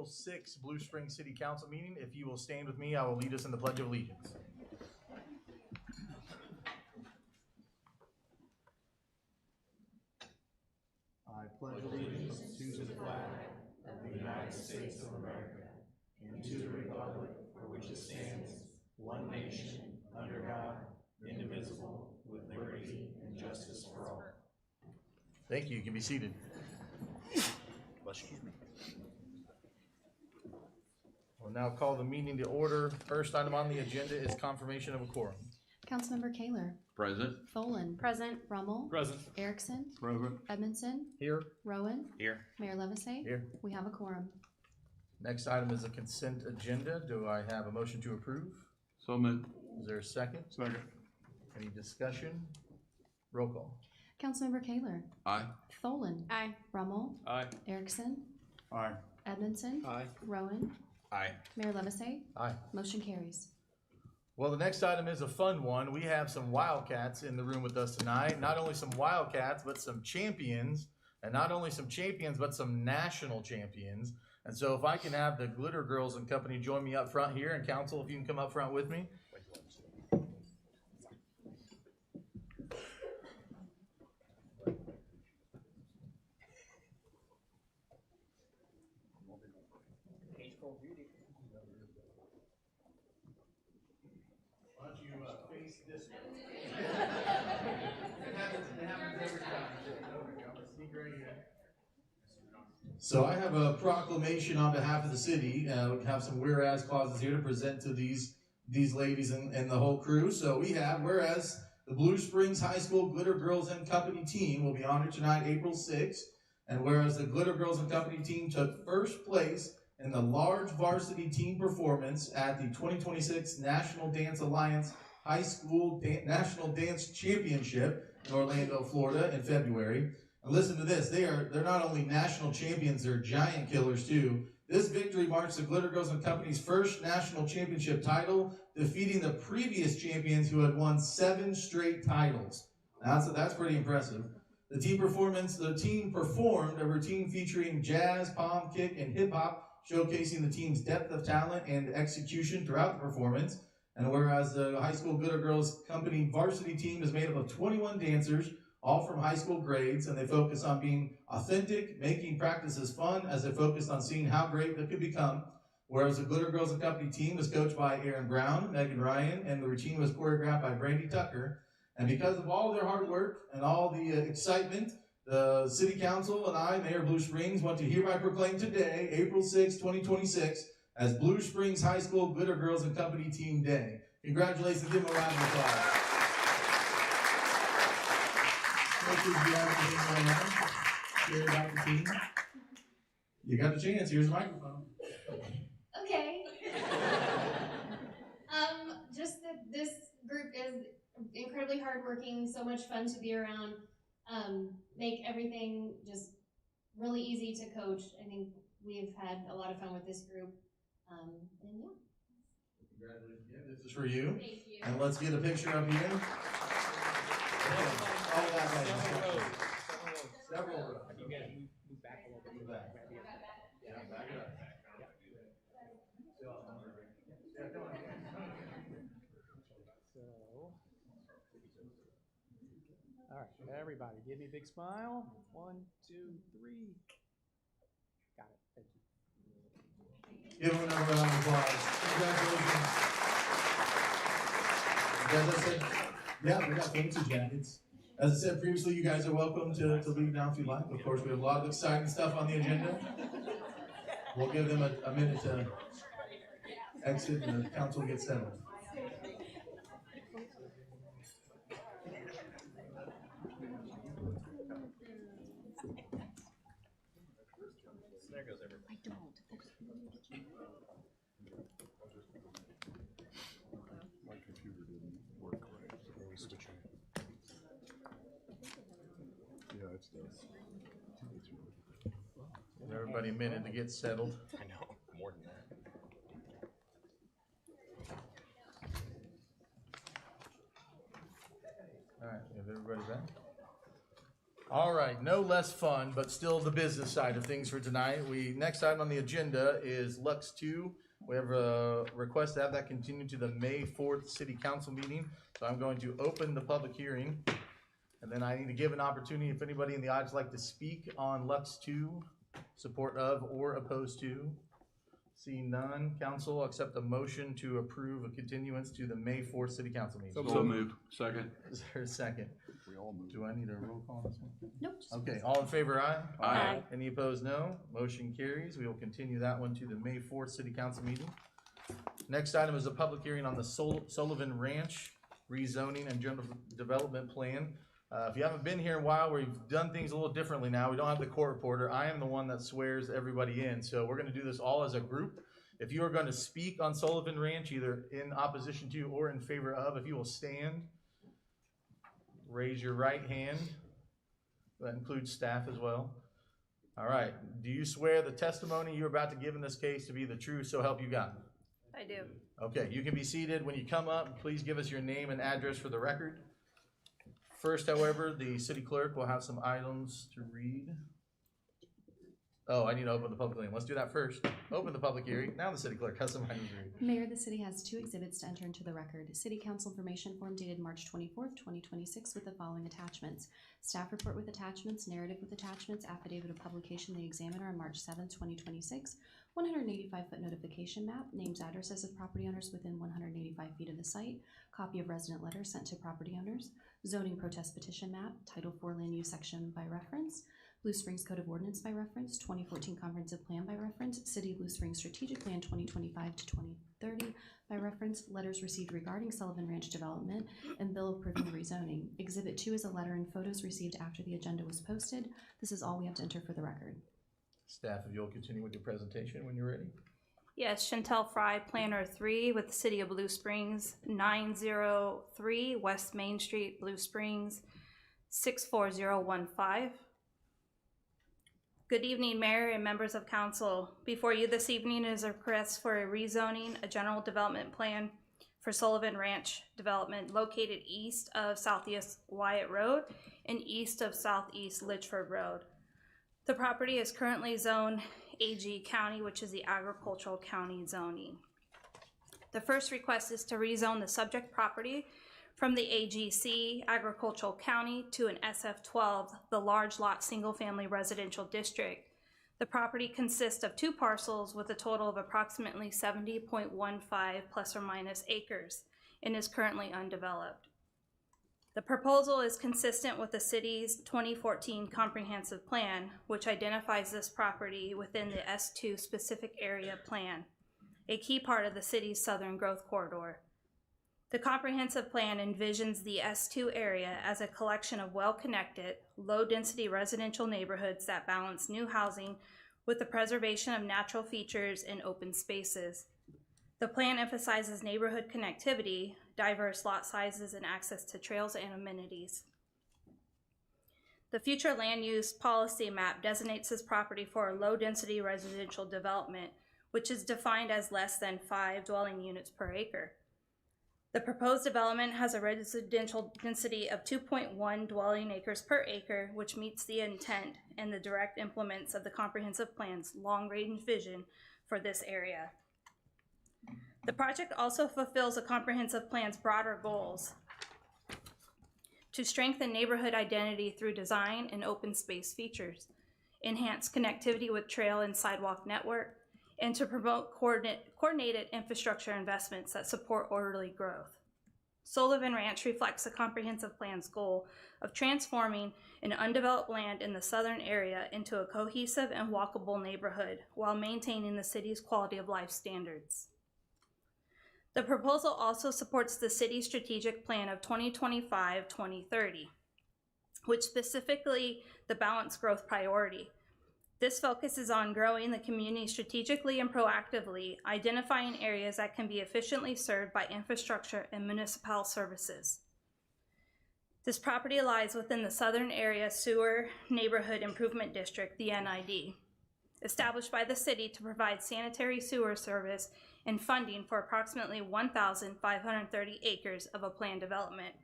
April 6th Blue Springs City Council meeting. If you will stand with me, I will lead us in the Pledge of Allegiance. I pledge allegiance to the flag of the United States of America and to the republic for which it stands, one nation, under God, indivisible, with liberty and justice for all. Thank you. You can be seated. Excuse me. We'll now call the meeting to order. First item on the agenda is confirmation of a quorum. Councilmember Kaler. Present. Tholen. Present. Rummel. Present. Erickson. Present. Edmondson. Here. Rowan. Here. Mayor Levisay. Here. We have a quorum. Next item is a consent agenda. Do I have a motion to approve? So moved. Is there a second? Second. Any discussion? Roll call. Councilmember Kaler. Aye. Tholen. Aye. Rummel. Aye. Erickson. Aye. Edmondson. Aye. Rowan. Aye. Mayor Levisay. Aye. Motion carries. Well, the next item is a fun one. We have some Wildcats in the room with us tonight. Not only some Wildcats, but some champions. And not only some champions, but some national champions. And so if I can have the Glitter Girls and Company join me up front here, and council, if you can come up front with me. Why don't you face this way? It happens every time. There we go. Let's sneak right here. So I have a proclamation on behalf of the city. We have some whereas clauses here to present to these ladies and the whole crew. So we have, whereas the Blue Springs High School Glitter Girls and Company team will be honored tonight, April 6th. And whereas the Glitter Girls and Company team took first place in the large varsity team performance at the 2026 National Dance Alliance High School National Dance Championship in Orlando, Florida in February. And listen to this, they're not only national champions, they're giant killers too. This victory marks the Glitter Girls and Company's first national championship title, defeating the previous champions who had won 7 straight titles. That's pretty impressive. The team performed a routine featuring jazz, palm kick, and hip hop, showcasing the team's depth of talent and execution throughout the performance. And whereas the High School Glitter Girls Company varsity team is made up of 21 dancers, all from high school grades, and they focus on being authentic, making practices fun as they focus on seeing how great they could become. Whereas the Glitter Girls and Company team was coached by Aaron Brown, Megan Ryan, and the routine was choreographed by Brandy Tucker. And because of all their hard work and all the excitement, the City Council and I, Mayor Blue Springs, want to hereby proclaim today, April 6, 2026, as Blue Springs High School Glitter Girls and Company Team Day. Congratulations, give them a round of applause. If you have anything going on, share about the team. You got the chance. Here's the microphone. Okay. Just that this group is incredibly hardworking, so much fun to be around. Make everything just really easy to coach. I think we've had a lot of fun with this group. And yeah. Congratulations again. This is for you. Thank you. And let's get a picture up here. All that way. Several rows. You gotta move back a little bit. Back. Yeah, back it up. All right, everybody, give me a big smile. 1, 2, 3. Got it. Thank you. Give them another round of applause. Congratulations. As I said, yeah, we got fancy jackets. As I said previously, you guys are welcome to leave now if you like. Of course, we have a lot of exciting stuff on the agenda. We'll give them a minute to exit and the council gets settled. There goes everybody. I don't. My computer didn't work right, so I was switching. Yeah, it's done. Give everybody a minute to get settled. I know, more than that. All right, we have everybody back. All right, no less fun, but still the business side of things for tonight. Next item on the agenda is Lux 2. We have a request to have that continue to the May 4th City Council meeting. So I'm going to open the public hearing. And then I need to give an opportunity if anybody in the audience would like to speak on Lux 2, support of or opposed to. Seeing none, council will accept a motion to approve a continuance to the May 4th City Council meeting. So moved. Second. Is there a second? We all moved. Do I need a roll call on this one? Nope. Okay, all in favor, aye? Aye. Any opposed, no? Motion carries. We will continue that one to the May 4th City Council meeting. Next item is a public hearing on the Sullivan Ranch rezoning and general development plan. If you haven't been here in a while, we've done things a little differently now. We don't have the court reporter. I am the one that swears everybody in, so we're gonna do this all as a group. If you are gonna speak on Sullivan Ranch, either in opposition to or in favor of, if you will stand, raise your right hand. That includes staff as well. All right, do you swear the testimony you're about to give in this case to be the truth, so help you God? I do. Okay, you can be seated. When you come up, please give us your name and address for the record. First, however, the city clerk will have some items to read. Oh, I need to open the public hearing. Let's do that first. Open the public hearing. Now the city clerk has some items to read. Mayor, the city has 2 exhibits to enter into the record. City Council information form dated March 24th, 2026 with the following attachments. Staff report with attachments, narrative with attachments, affidavit of publication, the examiner on March 7th, 2026, 185-foot notification map, names, addresses of property owners within 185 feet of the site, copy of resident letter sent to property owners, zoning protest petition map, Title IV land use section by reference, Blue Springs Code of Ordinance by reference, 2014 Comprehensive Plan by reference, City of Blue Springs Strategic Plan 2025 to 2030 by reference, letters received regarding Sullivan Ranch development, and bill approving rezoning. Exhibit 2 is a letter and photos received after the agenda was posted. This is all we have to enter for the record. Staff, if you'll continue with your presentation when you're ready. Yes, Chantel Fry, Planner 3 with the City of Blue Springs, 903 West Main Street, Blue Springs, 64015. Good evening, Mayor and members of council. Before you this evening is a request for a rezoning, a general development plan for Sullivan Ranch development located east of Southeast Wyatt Road and east of Southeast Litchford Road. The property is currently zoned AG County, which is the agricultural county zoning. The first request is to rezone the subject property from the AGC agricultural county to an SF12, the large lot single family residential district. The property consists of 2 parcels with a total of approximately 70.15 plus or minus acres and is currently undeveloped. The proposal is consistent with the city's 2014 comprehensive plan, which identifies this property within the S2 specific area plan, a key part of the city's southern growth corridor. The comprehensive plan envisions the S2 area as a collection of well-connected, low-density residential neighborhoods that balance new housing with the preservation of natural features and open spaces. The plan emphasizes neighborhood connectivity, diverse lot sizes, and access to trails and amenities. The future land use policy map designates this property for a low-density residential development, which is defined as less than 5 dwelling units per acre. The proposed development has a residential density of 2.1 dwelling acres per acre, which meets the intent and the direct implements of the comprehensive plan's long-range vision for this area. The project also fulfills the comprehensive plan's broader goals to strengthen neighborhood identity through design and open space features, enhance connectivity with trail and sidewalk network, and to promote coordinated infrastructure investments that support orderly growth. Sullivan Ranch reflects the comprehensive plan's goal of transforming an undeveloped land in the southern area into a cohesive and walkable neighborhood while maintaining the city's quality of life standards. The proposal also supports the city's strategic plan of 2025-2030, which specifically the balanced growth priority. This focuses on growing the community strategically and proactively, identifying areas that can be efficiently served by infrastructure and municipal services. This property lies within the Southern Area Sewer Neighborhood Improvement District, the NID, established by the city to provide sanitary sewer service and funding for approximately 1,530 acres of a planned development.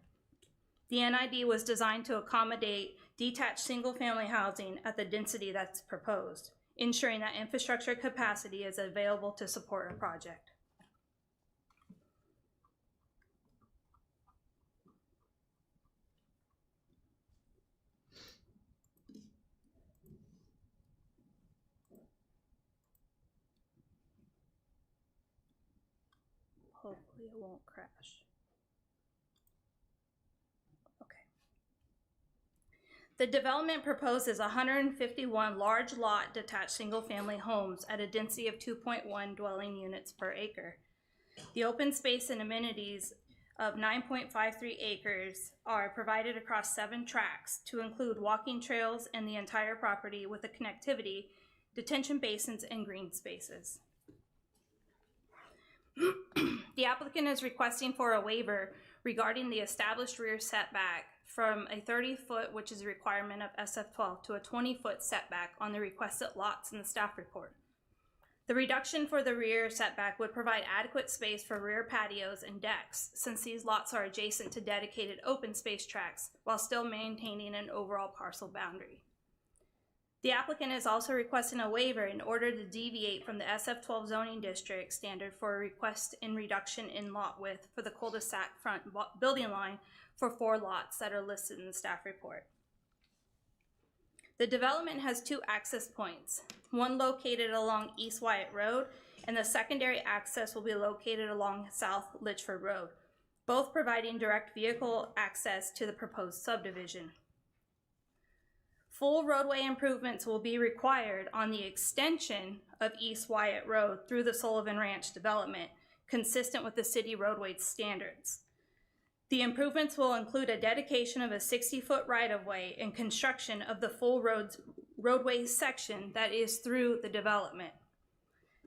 The NID was designed to accommodate detached single-family housing at the density that's proposed, ensuring that infrastructure capacity is available to support a project. Hopefully it won't crash. Okay. The development proposes 151 large lot detached single-family homes at a density of 2.1 dwelling units per acre. The open space and amenities of 9.53 acres are provided across 7 tracts to include walking trails and the entire property with a connectivity, detention basins, and green spaces. The applicant is requesting for a waiver regarding the established rear setback from a 30-foot, which is a requirement of SF12, to a 20-foot setback on the requested lots in the staff report. The reduction for the rear setback would provide adequate space for rear patios and decks, since these lots are adjacent to dedicated open space tracts while still maintaining an overall parcel boundary. The applicant is also requesting a waiver in order to deviate from the SF12 zoning district standard for a request in reduction in lot width for the cul-de-sac front building line for 4 lots that are listed in the staff report. The development has 2 access points, one located along East Wyatt Road, and the secondary access will be located along South Litchford Road, both providing direct vehicle access to the proposed subdivision. Full roadway improvements will be required on the extension of East Wyatt Road through the Sullivan Ranch development, consistent with the city roadway standards. The improvements will include a dedication of a 60-foot right-of-way and construction of the full roadway section that is through the development.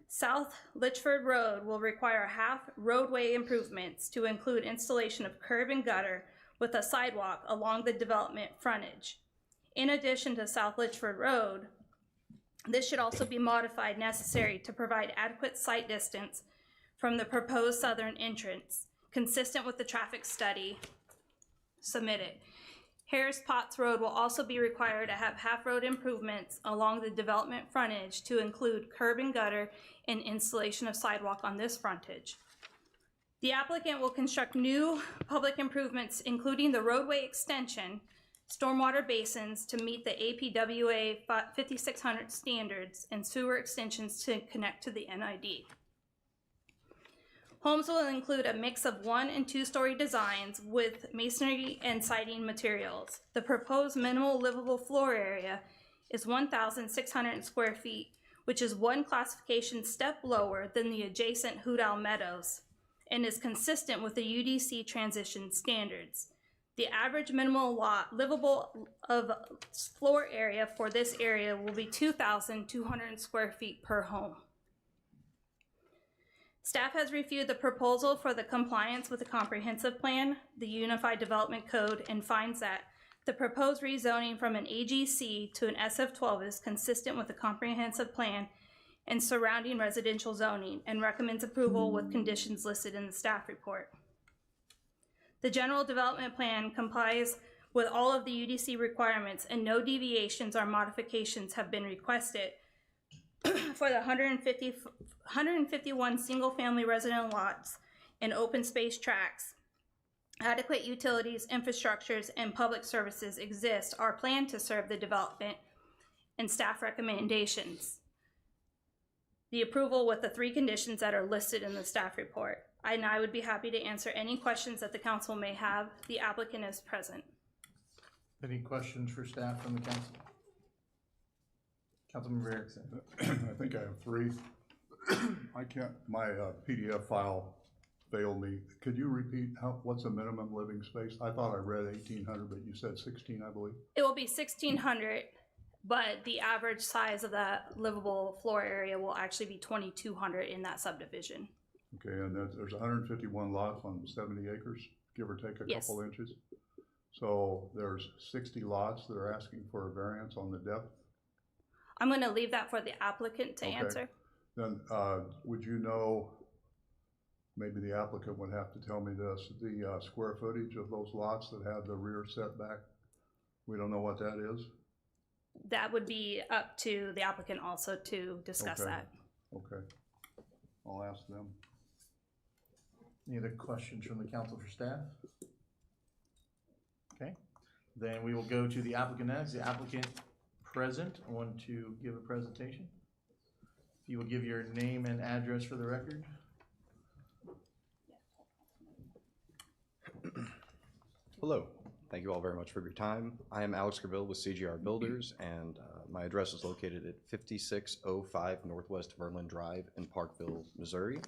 South Litchford Road will require half roadway improvements to include installation of curb and gutter with a sidewalk along the development frontage. In addition to South Litchford Road, this should also be modified necessary to provide adequate sight distance from the proposed southern entrance, consistent with the traffic study submitted. Harris Potts Road will also be required to have half-road improvements along the development frontage to include curb and gutter and installation of sidewalk on this frontage. The applicant will construct new public improvements, including the roadway extension, stormwater basins to meet the APWA 5600 standards, and sewer extensions to connect to the NID. Homes will include a mix of 1- and 2-story designs with masonry and siding materials. The proposed minimal livable floor area is 1,600 square feet, which is 1 classification step lower than the adjacent Hoot Owl Meadows and is consistent with the UDC transition standards. The average minimal livable floor area for this area will be 2,200 square feet per home. Staff has reviewed the proposal for the compliance with the comprehensive plan, the Unified Development Code, and finds that the proposed rezoning from an AGC to an SF12 is consistent with the comprehensive plan and surrounding residential zoning, and recommends approval with conditions listed in the staff report. The general development plan complies with all of the UDC requirements, and no deviations or modifications have been requested for the 151 single-family resident lots and open space tracts. Adequate utilities, infrastructures, and public services exist or plan to serve the development, and staff recommendations. The approval with the 3 conditions that are listed in the staff report. And I would be happy to answer any questions that the council may have. The applicant is present. Any questions for staff from the council? Councilmember Erickson. I think I have 3. I can't, my PDF file failed me. Could you repeat what's the minimum living space? I thought I read 1,800, but you said 16, I believe. It will be 1,600, but the average size of that livable floor area will actually be 2,200 in that subdivision. Okay, and there's 151 lots on 70 acres, give or take a Yes. couple inches. So there's 60 lots that are asking for a variance on the depth. I'm going to leave that for the applicant to answer. Then would you know, maybe the applicant would have to tell me this, the square footage of those lots that have the rear setback We don't know what that is? That would be up to the applicant also to discuss Okay. that. Okay. I'll ask them. Any other questions from the council for staff? Okay, then we will go to the applicant next. The applicant present want to give a presentation. If you will give your name and address for the record. Hello, thank you all very much for your time. I am Alex Graville with CGR Builders, and my address is located at 5605 Northwest Verlin Drive in Parkville, Missouri.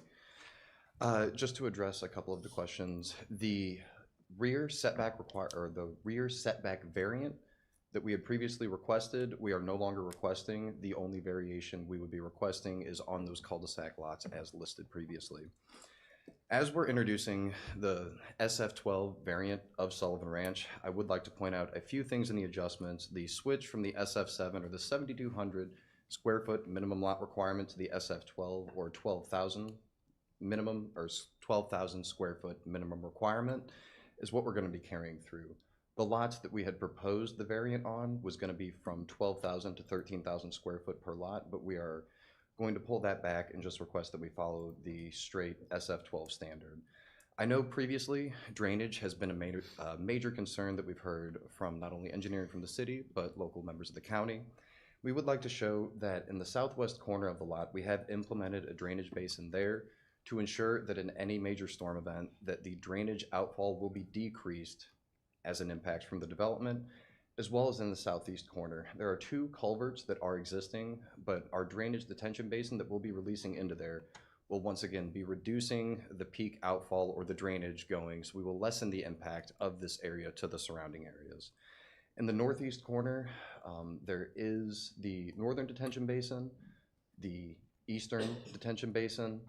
Just to address a couple of the questions, the rear setback variant that we had previously requested, we are no longer requesting. The only variation we would be requesting is on those cul-de-sac lots as listed previously. As we're introducing the SF12 variant of Sullivan Ranch, I would like to point out a few things in the adjustments. The switch from the SF7 or the 7,200 square foot minimum lot requirement to the SF12 or 12,000 minimum or 12,000 square foot minimum requirement is what we're going to be carrying through. The lots that we had proposed the variant on was going to be from 12,000 to 13,000 square foot per lot, but we are going to pull that back and just request that we follow the straight SF12 standard. I know previously drainage has been a major concern that we've heard from not only engineering from the city, but local members of the county. We would like to show that in the southwest corner of the lot, we have implemented a drainage basin there to ensure that in any major storm event, that the drainage outfall will be decreased as an impact from the development, as well as in the southeast corner. There are 2 culverts that are existing, but our drainage detention basin that we'll be releasing into there will once again be reducing the peak outfall or the drainage going, so we will lessen the impact of this area to the surrounding areas. In the northeast corner, there is the northern detention basin, the eastern detention basin,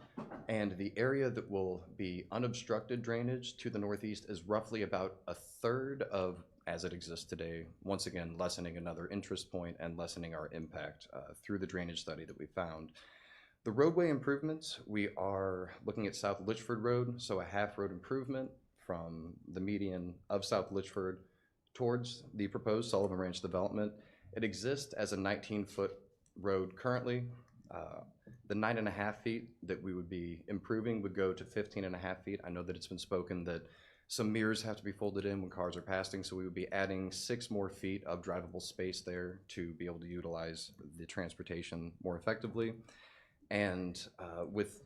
and the area that will be unobstructed drainage to the northeast is roughly about a third of as it exists today, once again lessening another interest point and lessening our impact through the drainage study that we found. The roadway improvements, we are looking at South Litchford Road, so a half road improvement from the median of South Litchford towards the proposed Sullivan Ranch development. It exists as a 19-foot road currently. The 9.5 feet that we would be improving would go to 15.5 feet. I know that it's been spoken that some mirrors have to be folded in when cars are passing, so we would be adding 6 more feet of drivable space there to be able to utilize the transportation more effectively. And with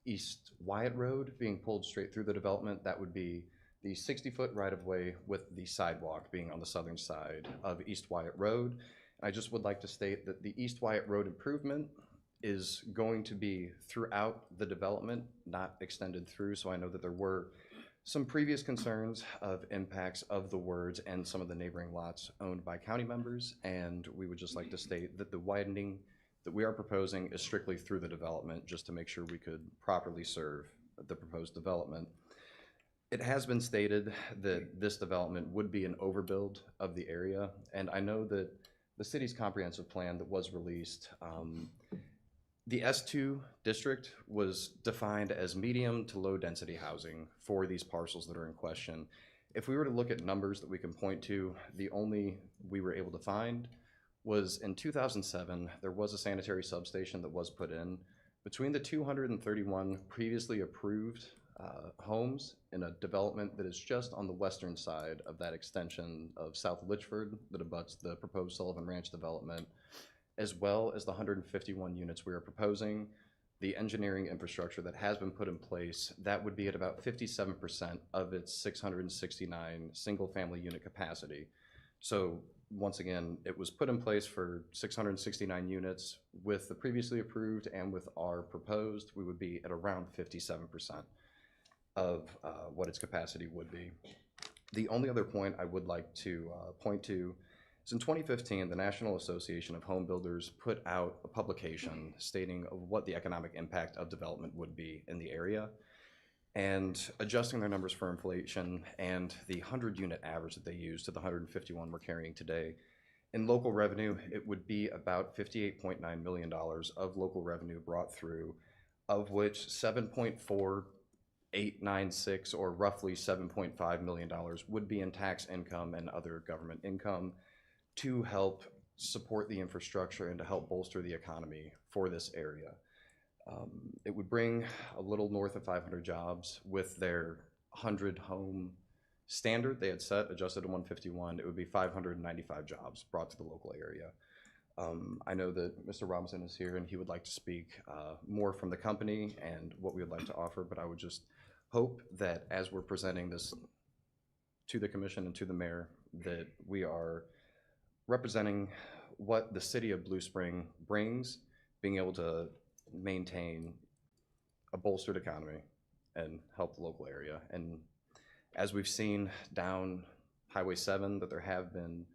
East Wyatt Road being pulled straight through the development, that would be the 60-foot right-of-way with the sidewalk being on the southern side of East Wyatt Road. I just would like to state that the East Wyatt Road improvement is going to be throughout the development, not extended through, so I know that there were some previous concerns of impacts of the words and some of the neighboring lots owned by county members, and we would just like to state that the widening that we are proposing is strictly through the development, just to make sure we could properly serve the proposed development. It has been stated that this development would be an overbuild of the area, and I know that the city's comprehensive plan that was released, the S2 district was defined as medium to low density housing for these parcels that are in question. If we were to look at numbers that we can point to, the only we were able to find was in 2007, there was a sanitary substation that was put in. Between the 231 previously approved homes in a development that is just on the western side of that extension of South Litchford that abuts the proposed Sullivan Ranch development, as well as the 151 units we are proposing, the engineering infrastructure that has been put in place, that would be at about 57% of its 669 single-family unit capacity. So once again, it was put in place for 669 units. With the previously approved and with our proposed, we would be at around 57% of what its capacity would be. The only other point I would like to point to is in 2015, the National Association of Home Builders put out a publication stating what the economic impact of development would be in the area, and adjusting their numbers for inflation and the 100-unit average that they used to the 151 we're carrying today. In local revenue, it would be about $58.9 million of local revenue brought through, of which 7.4896 or roughly $7.5 million would be in tax income and other government income. to help support the infrastructure and to help bolster the economy for this area. It would bring a little north of 500 jobs with their 100 home standard they had set, adjusted to 151. It would be 595 jobs brought to the local area. I know that Mr. Robinson is here and he would like to speak more from the company and what we would like to offer, but I would just hope that as we're presenting this to the commission and to the mayor, that we are representing what the city of Blue Spring brings, being able to maintain a bolstered economy and help the local area. And as we've seen down Highway 7, that there have been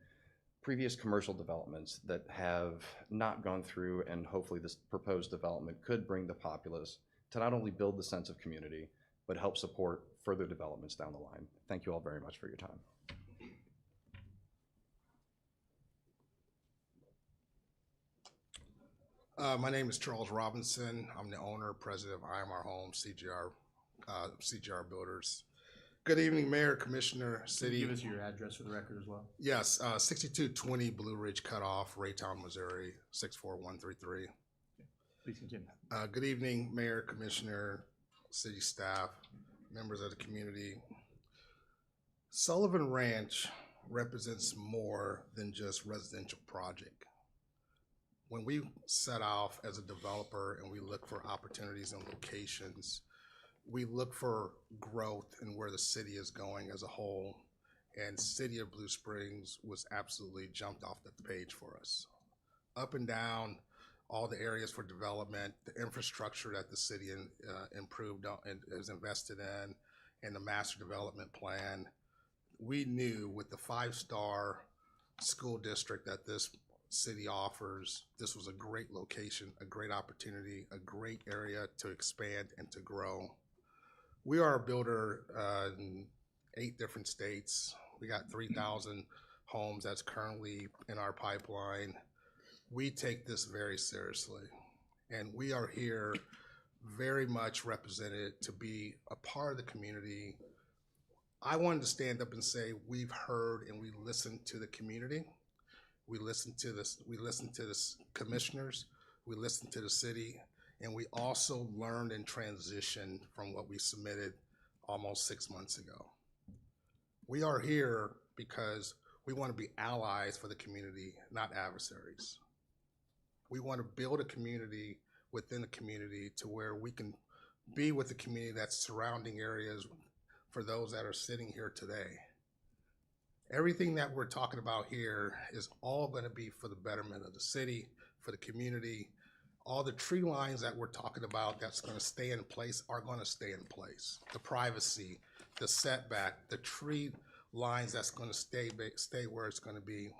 previous commercial developments that have not gone through, and hopefully this proposed development could bring the populace to not only build the sense of community, but help support further developments down the line. Thank you all very much for your time. My name is Charles Robinson. I'm the owner, president of IMR Homes, CGR Builders. Good evening, Mayor, Commissioner, Can you City. give us your address for the record as well? Yes, 6220 Blue Ridge Cutoff, Raytown, Missouri, 64133. Please continue. Good evening, Mayor, Commissioner, city staff, members of the community. Sullivan Ranch represents more than just residential project. When we set off as a developer and we look for opportunities and locations, we look for growth and where the city is going as a whole. And City of Blue Springs was absolutely jumped off the page for us. Up and down, all the areas for development, the infrastructure that the city improved on and is invested in, and the master development plan. We knew with the 5-star school district that this city offers, this was a great location, a great opportunity, a great area to expand and to grow. We are a builder in 8 different states. We got 3,000 homes that's currently in our pipeline. We take this very seriously, and we are here very much represented to be a part of the community. I wanted to stand up and say we've heard and we listened to the community. We listened to this. We listened to the commissioners. We listened to the city, and we also learned and transitioned from what we submitted almost 6 months ago. We are here because we want to be allies for the community, not adversaries. We want to build a community within the community to where we can be with the community that's surrounding areas for those that are sitting here today. Everything that we're talking about here is all going to be for the betterment of the city, for the community. All the tree lines that we're talking about that's going to stay in place are going to stay in place. The privacy, the setback, the tree lines that's going to stay where it's going to be.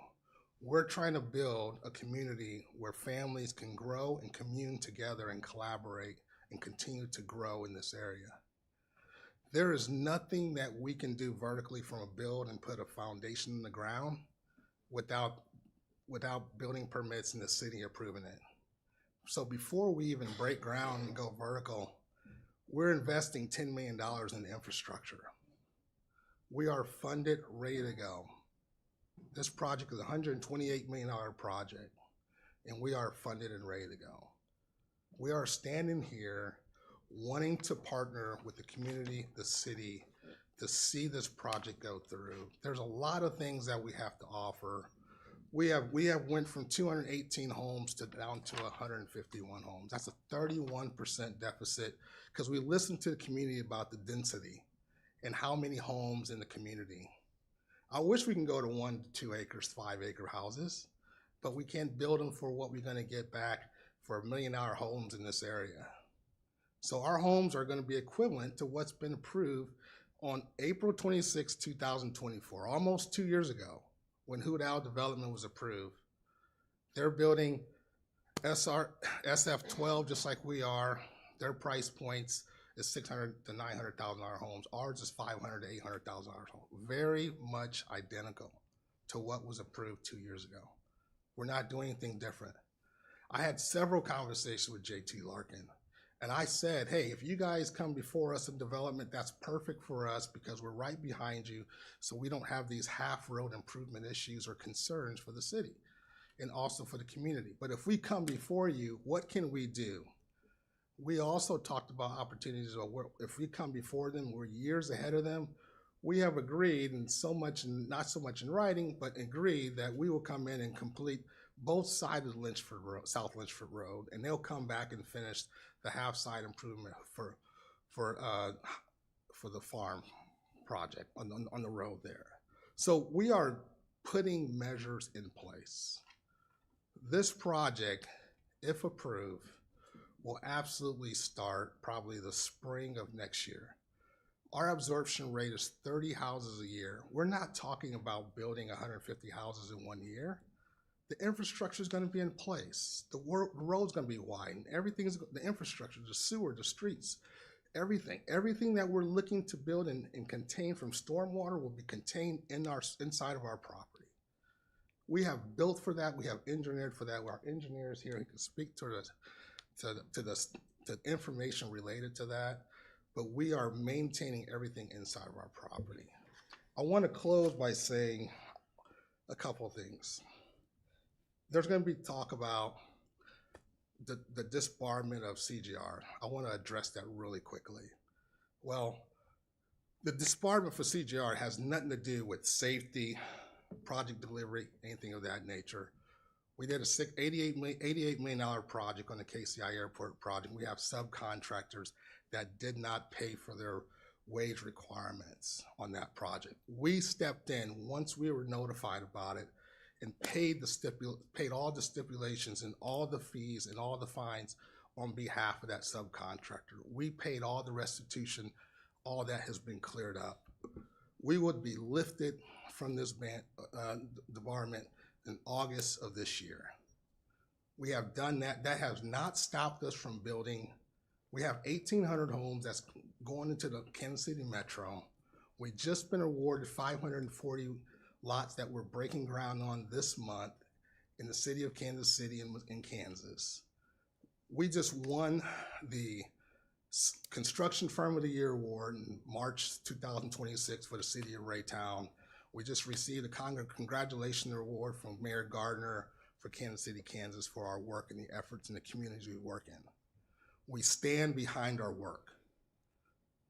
We're trying to build a community where families can grow and commune together and collaborate and continue to grow in this area. There is nothing that we can do vertically from a build and put a foundation in the ground without building permits and the city approving it. So before we even break ground and go vertical, we're investing $10 million in infrastructure. We are funded, ready to go. This project is a $128 million project, and we are funded and ready to go. We are standing here wanting to partner with the community, the city, to see this project go through. There's a lot of things that we have to offer. We have went from 218 homes to down to 151 homes. That's a 31% deficit because we listened to the community about the density and how many homes in the community. I wish we can go to 1 to 2 acres, 5-acre houses, but we can't build them for what we're gonna get back for $1 million homes in this area. So our homes are gonna be equivalent to what's been approved on April 26, 2024, almost 2 years ago, when Hudao Development was approved. They're building SF12 just like we are. Their price points is $600,000 to $900,000 homes. Ours is $500,000 to $800,000 homes. Very much identical to what was approved 2 years ago. We're not doing anything different. I had several conversations with JT Larkin. And I said, hey, if you guys come before us in development, that's perfect for us because we're right behind you. So we don't have these half-road improvement issues or concerns for the city and also for the community. But if we come before you, what can we do? We also talked about opportunities of if we come before them, we're years ahead of them. We have agreed, and not so much in writing, but agreed that we will come in and complete both sides of Lynchford Road, South Lynchford Road, and they'll come back and finish the half-side improvement for the farm project on the road there. So we are putting measures in place. This project, if approved, will absolutely start probably the spring of next year. Our absorption rate is 30 houses a year. We're not talking about building 150 houses in 1 year. The infrastructure is going to be in place. The road's going to be widened. The infrastructure, the sewer, the streets, everything that we're looking to build and contain from stormwater will be contained inside of our property. We have built for that. We have engineered for that. Our engineers here can speak to the information related to that, but we are maintaining everything inside of our property. I want to close by saying a couple of things. There's going to be talk about the disbarment of CGR. I want to address that really quickly. Well, the disbarment for CGR has nothing to do with safety, project delivery, anything of that nature. We did a $88 million project on the KCI Airport project. We have subcontractors that did not pay for their wage requirements on that project. We stepped in once we were notified about it and paid all the stipulations and all the fees and all the fines on behalf of that subcontractor. We paid all the restitution. All that has been cleared up. We would be lifted from this debarment in August of this year. We have done that. That has not stopped us from building. We have 1,800 homes that's going into the Kansas City Metro. We've just been awarded 540 lots that we're breaking ground on this month in the city of Kansas City in Kansas. We just won the Construction Firm of the Year award in March 2026 for the city of Raytown. We just received a congratulations award from Mayor Gardner for Kansas City, Kansas for our work and the efforts in the communities we work in. We stand behind our work.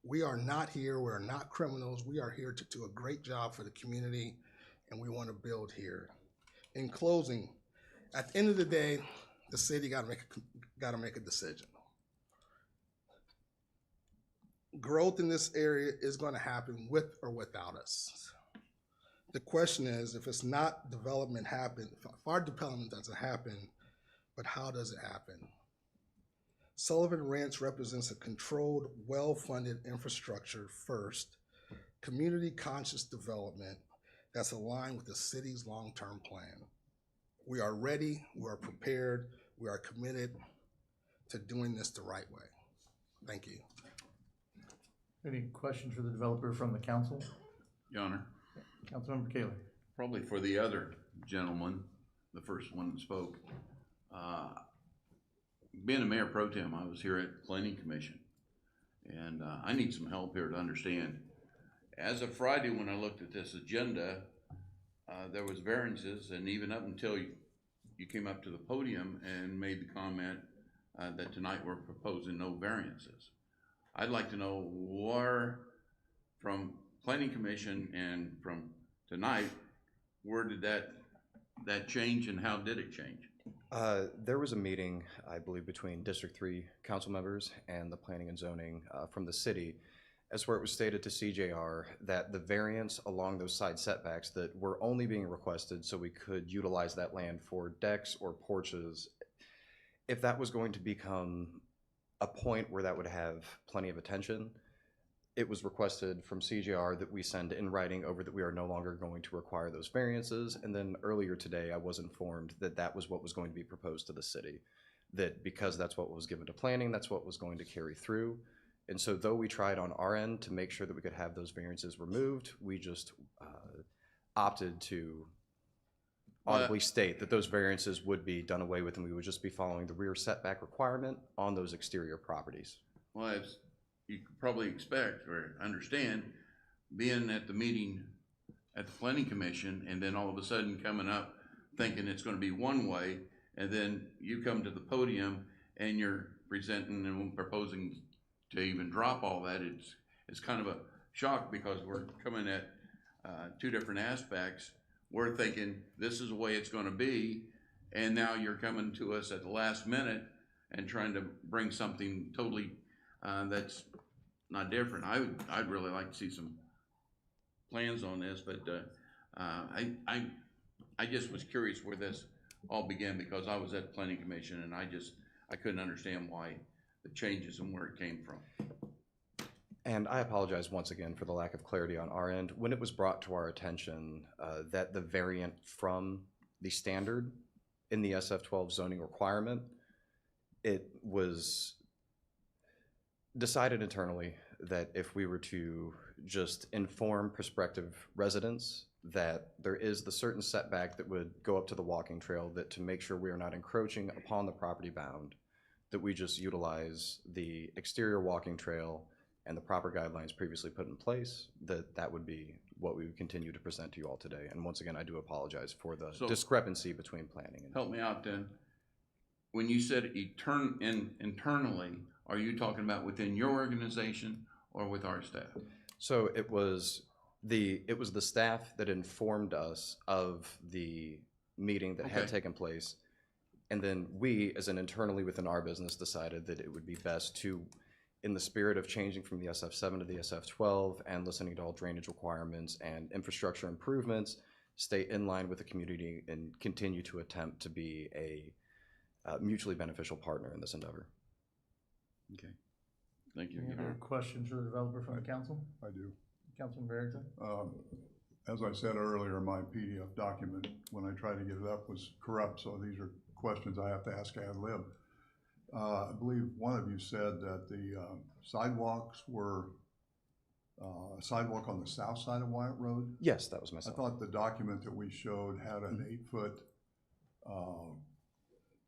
We are not here, we are not criminals. We are here to do a great job for the community, and we want to build here. In closing, at the end of the day, the city got to make a decision. Growth in this area is going to happen with or without us. The question is, if it's not development happen, if our development doesn't happen, but how does it happen? Sullivan Ranch represents a controlled, well-funded infrastructure first, community-conscious development that's aligned with the city's long-term plan. We are ready, we are prepared, we are committed to doing this the right way. Thank you. Any questions for the developer from the council? Your Honor, Councilmember Kaler. probably for the other gentleman, the first one that spoke. Being a mayor pro tem, I was here at the Planning Commission, and I need some help here to understand. As of Friday, when I looked at this agenda, there was variances, and even up until you came up to the podium and made the comment that tonight we're proposing no variances. I'd like to know where, from Planning Commission and from tonight, where did that change and how did it change? There was a meeting, I believe, between District 3 council members and the Planning and Zoning from the city, as where it was stated to CJR that the variance along those side setbacks that were only being requested so we could utilize that land for decks or porches, if that was going to become a point where that would have plenty of attention, it was requested from CJR that we send in writing over that we are no longer going to require those variances. And then earlier today, I was informed that that was what was going to be proposed to the city, that because that's what was given to planning, that's what was going to carry through. And so though we tried on our end to make sure that we could have those variances removed, we just opted to audibly state that those variances would be done away with and we would just be following the rear setback requirement on those exterior properties. Well, as you could probably expect or understand, being at the meeting at the planning commission and then all of a sudden coming up thinking it's gonna be one way, and then you come to the podium and you're presenting and proposing to even drop all that, it's kind of a shock because we're coming at two different aspects. We're thinking this is the way it's gonna be, and now you're coming to us at the last minute and trying to bring something totally that's not different. I'd really like to see some plans on this, but I just was curious where this all began because I was at the planning commission and I couldn't understand why the changes and where it came from. And I apologize once again for the lack of clarity on our end. When it was brought to our attention that the variant from the standard in the SF-12 zoning requirement, it was decided internally that if we were to just inform prospective residents that there is the certain setback that would go up to the walking trail, that to make sure we are not encroaching upon the property bound, that we just utilize the exterior walking trail and the proper guidelines previously put in place, that would be what we would continue to present to you all today. And once again, I do apologize for the discrepancy between planning and... Help me out then. When you said internally, are you talking about within your organization or with our staff? So it was the staff that informed us of the meeting that had taken place. And then we, as an internally within our business, decided that it would be best to, in the spirit of changing from the SF7 to the SF12 and listening to all drainage requirements and infrastructure improvements, stay in line with the community and continue to attempt to be a mutually beneficial partner in this endeavor. Okay. Thank you. Any other questions for the developer from the council? I do. Councilman Barrington? As I said earlier, my PDF document, when I tried to get it up, was corrupt, so these are questions I have to ask ad lib. I believe one of you said that the sidewalks were a sidewalk on the south side of Wyatt Road. Yes, that was I myself. thought the document that we showed had an 8-foot,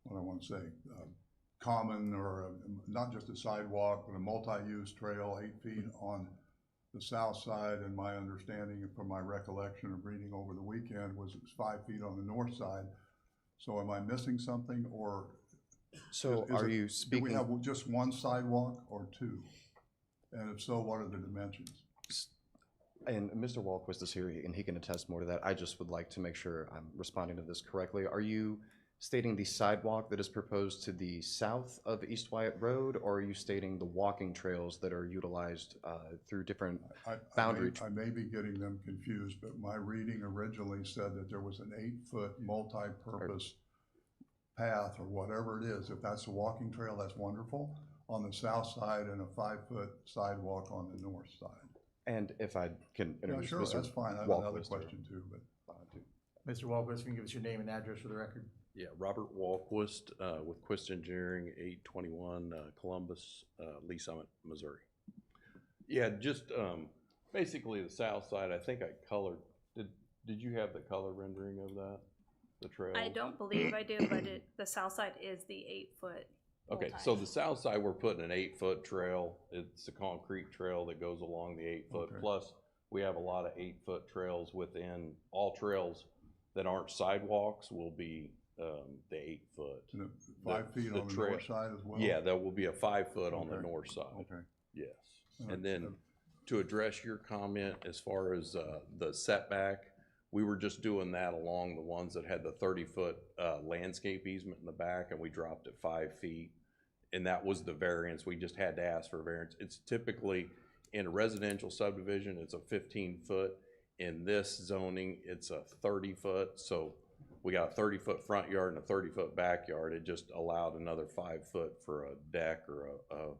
what I want to say, common or not just a sidewalk, but a multi-use trail, 8 feet on the south side. And my understanding from my recollection of reading over the weekend was it was 5 feet on the north side. So am I missing something, or So is are it- you speaking? do we have just one sidewalk or two? And if so, what are the dimensions? And Mr. Walquist is here, and he can attest more to that. I just would like to make sure I'm responding to this correctly. Are you stating the sidewalk that is proposed to the south of East Wyatt Road, or are you stating the walking trails that are utilized through different boundary? I may be getting them confused, but my reading originally said that there was an 8-foot multi-purpose path or whatever it is. If that's a walking trail, that's wonderful, on the south side, and a 5-foot sidewalk on the north side. And if I can Yeah, introduce sure, Mr. that's fine. I have another Walquist, question too, but. Mr. Walquist, if you can give us your name and address for the record. Yeah, Robert Walquist with Quist Engineering, 821 Columbus, Lee Summit, Missouri. Yeah, just basically the south side. I think I colored. Did you have the color rendering of that? The trail? I don't believe I do, but the south side is the 8-foot. Okay, so the south side, we're putting an 8-foot trail. It's a concrete trail that goes along the 8-foot. Okay. Plus, we have a lot of 8-foot trails within all trails that aren't sidewalks will be the 8-foot. 5 feet the on the trail. north side as well? Yeah, there will be a 5-foot on the Okay. north side. Okay. Yes. Alright, And then to address your comment as far as the setback, we were just doing that along the ones that had the 30-foot landscape easement in the back, and we dropped it 5 feet. And that was the variance. We just had to ask for variance. It's typically in a residential subdivision, it's a 15-foot. In this zoning, it's a 30-foot. So we got a 30-foot front yard and a 30-foot backyard. It just allowed another 5 foot for a deck or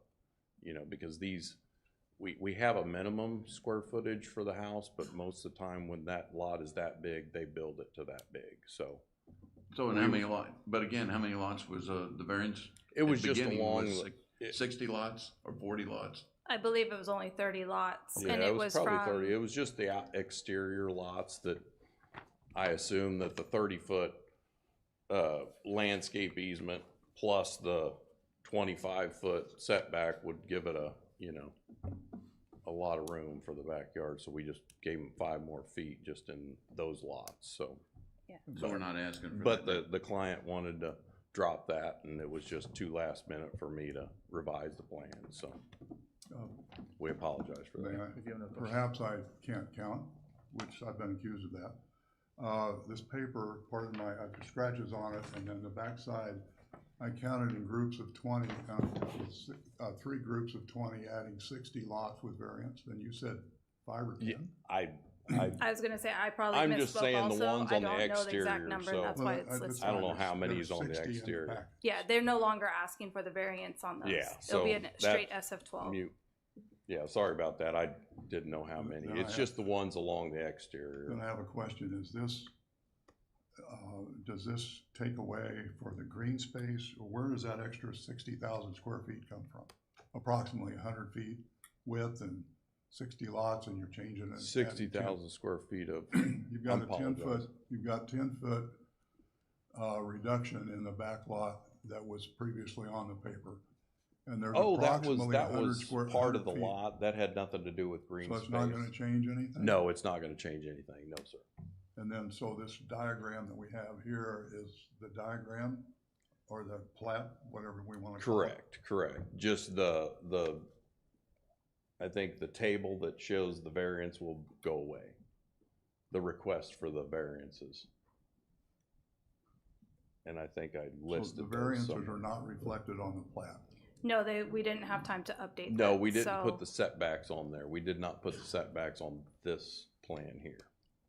because these, we have a minimum square footage for the house, but most of the time when that lot is that big, they build it to that big. So And how many lots, but again, how many lots was the variance? it was at the just beginning? along Was the, 60 lots or 40 lots? I believe it was only 30 lots, yeah, and it it was was probably from 30. It was just the exterior lots that I assume that the 30-foot landscape easement plus the 25-foot setback would give it a lot of room for the backyard, so we just gave them 5 more feet just in those lots, so. So we're not asking for But that. the client wanted to drop that, and it was just too last minute for me to revise the plan, so we apologize for May that. I- If you have no questions. Perhaps I can't count, which I've been accused of that. This paper, pardon my, I have scratches on it, and then the backside, I counted in groups of 20, with 3 groups of 20, adding 60 lots with variance, then you said 5 or 10? Yeah, I was gonna say, I probably I'm just misspoke saying the also. ones I on the don't know the exact exterior, number, so- that's why it's listed. I don't know how many is on the There's 60 in exterior. pack. Yeah, they're no longer asking for the variance on those. Yeah, It'll be so a that- straight SF-12. Mute. Yeah, sorry about that. I didn't know how many. No, I It's have- just the ones along the Then exterior. I have a question, is this, does this take away for the green space, or where does that extra 60,000 square feet come from? Approximately 100 feet width and 60 lots, and you're changing it. 60,000 square feet of, You've got a 10 foot, apologize. you've got 10 foot, reduction in the back lot that was previously on the paper. And there's oh, approximately that 100 was square. part of the 100 feet. lot. That had nothing to do with green So space. it's not gonna change anything? No, it's not gonna change anything. No, sir. And then, so this diagram that we have here is the diagram or the plat, whatever we want to call it? Correct. Just I think the table that shows the variance will go away. The request for the variances. And I think I So listed the those variances somewhere. are not reflected on the plat. No, we didn't have time to update No, that, we didn't so- put the setbacks on there. We did not put the setbacks on this plan here.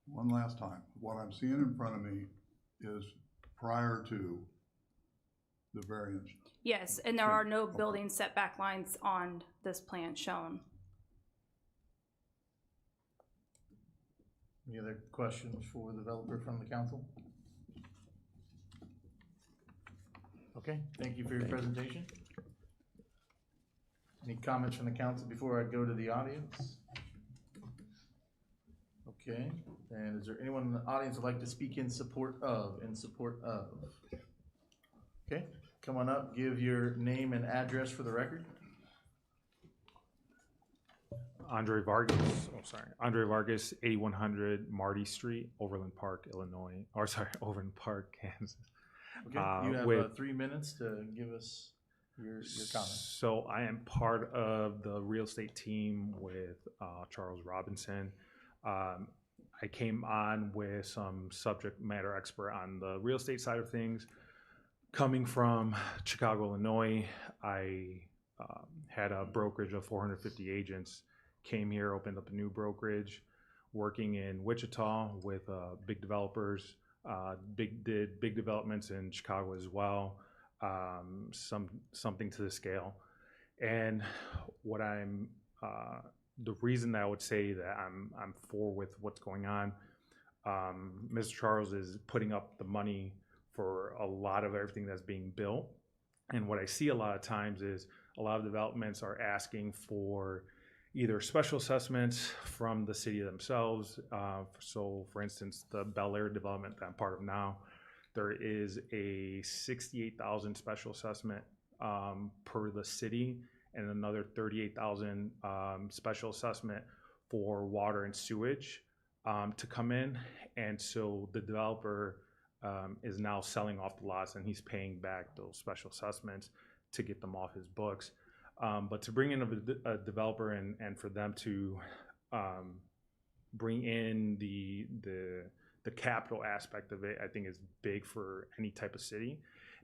One last time, what I'm seeing in front of me is prior to the variance. Yes, and there are no Okay. building setback lines on this plan shown. Any other questions for the developer from the council? Okay, thank you for your presentation. Any comments from the council before I go to the audience? Okay, and is there anyone in the audience who'd like to speak in support of? Okay, come on up, give your name and address for the record. Andre Vargas, Andre Vargas, 8100 Marty Street, Overland Park, Illinois, Overland Park, Kansas. Okay, you have with- 3 minutes to give us your comments. So I am part of the real estate team with Charles Robinson. I came on with some subject matter expert on the real estate side of things. Coming from Chicago, Illinois, I had a brokerage of 450 agents. Came here, opened up a new brokerage, working in Wichita with big developers. Did big developments in Chicago as well. Something to the scale. And what I'm the reason that I would say that I'm for with what's going on, Mr. Charles is putting up the money for a lot of everything that's being built. And what I see a lot of times is a lot of developments are asking for either special assessments from the city themselves. So for instance, the Bel Air development that I'm part of now, there is a 68,000 special assessment per the city, and another 38,000 special assessment for water and sewage to come in. And so the developer is now selling off the lots, and he's paying back those special assessments to get them off his books. But to bring in a developer and for them to bring in the capital aspect of it, I think is big for any type of city.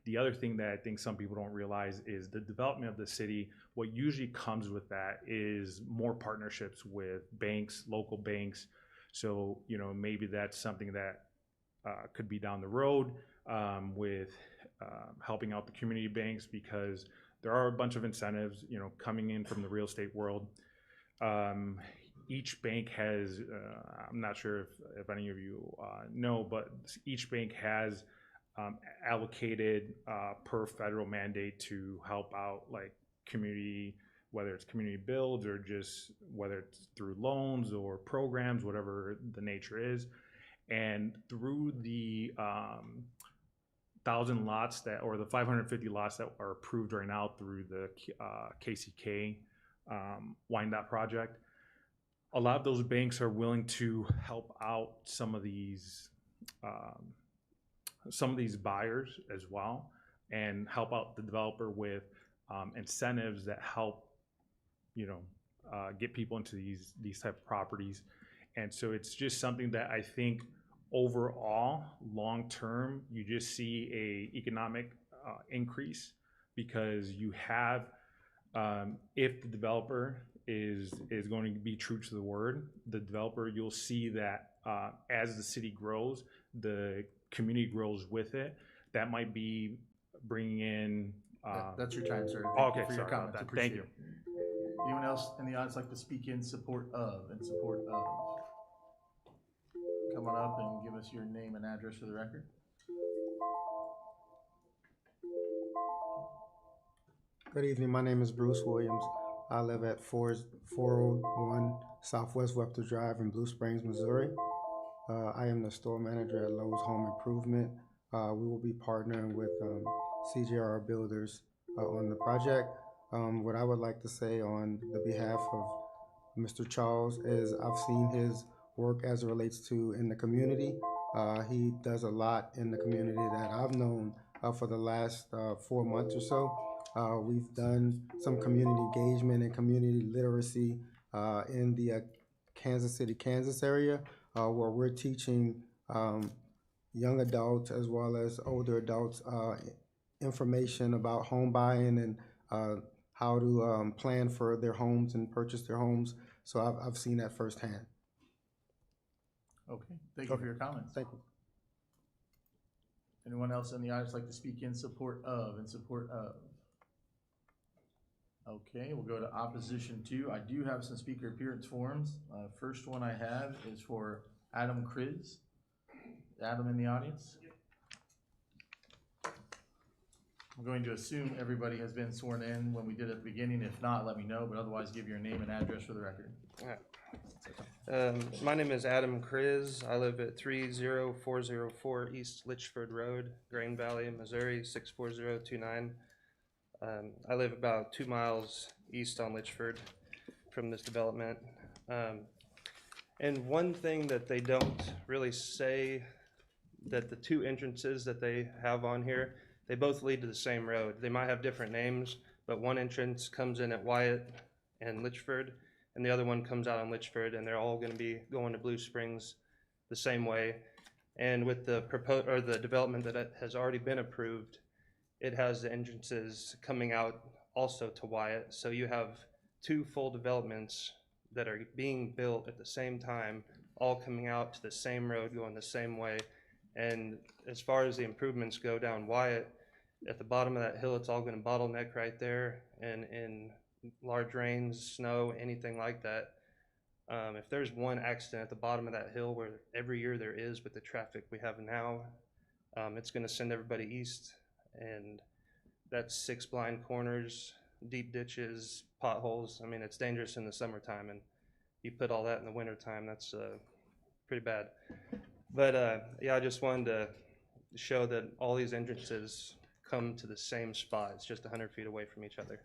The other thing that I think some people don't realize is the development of the city. What usually comes with that is more partnerships with banks, local banks. So, maybe that's something that could be down the road with helping out the community banks, because there are a bunch of incentives, coming in from the real estate world. Each bank has, I'm not sure if any of you know, but each bank has allocated per federal mandate to help out like community, whether it's community builds or just whether it's through loans or programs, whatever the nature is. And through the 1,000 lots that, or the 550 lots that are approved right now through the KCK Wyandotte project, a lot of those banks are willing to help out some of these buyers as well, and help out the developer with incentives that help, get people into these type of properties. And so it's just something that I think overall, long term, you just see a economic increase, because you have, if the developer is going to be true to the word, the developer, you'll see that as the city grows, the community grows with it. That might be bringing in. That's your time, sir. Okay, Thank you for your sorry about comments. that. Appreciate Thank you. it. Anyone else in the audience like to speak in support of, Come on up and give us your name and address for the record. Good evening. My name is Bruce Williams. I live at 401 Southwest Webster Drive in Blue Springs, Missouri. I am the store manager at Lowe's Home Improvement. We will be partnering with CJR Builders on the project. What I would like to say on the behalf of Mr. Charles is I've seen his work as it relates to in the community. He does a lot in the community that I've known for the last 4 months or so. We've done some community engagement and community literacy in the Kansas City, Kansas area, where we're teaching young adults as well as older adults information about home buying and how to plan for their homes and purchase their homes. So I've seen that firsthand. Okay, thank you for your comments. Thank you. Anyone else in the audience like to speak in support of, Okay, we'll go to opposition to. I do have some speaker appearance forms. First one I have is for Adam Kriz. Adam in the audience? I'm going to assume everybody has been sworn in when we did at the beginning. If not, let me know, but otherwise give your name and address for the record. My name is Adam Kriz. I live at 30404 East Litchford Road, Grain Valley, Missouri, 64029. I live about 2 miles east on Litchford from this development. And one thing that they don't really say, that the two entrances that they have on here, they both lead to the same road. They might have different names, but one entrance comes in at Wyatt and Litchford, and the other one comes out on Litchford, and they're all going to be going to Blue Springs the same way. And with the the development that has already been approved, it has the entrances coming out also to Wyatt. So you have two full developments that are being built at the same time, all coming out to the same road, going the same way. And as far as the improvements go down Wyatt, at the bottom of that hill, it's all going to bottleneck right there. And in large rains, snow, anything like that, if there's one accident at the bottom of that hill, where every year there is with the traffic we have now, it's going to send everybody east. And that's 6 blind corners, deep ditches, potholes. I mean, it's dangerous in the summertime, and you put all that in the wintertime, that's pretty bad. But yeah, I just wanted to show that all these entrances come to the same spot. It's just 100 feet away from each other.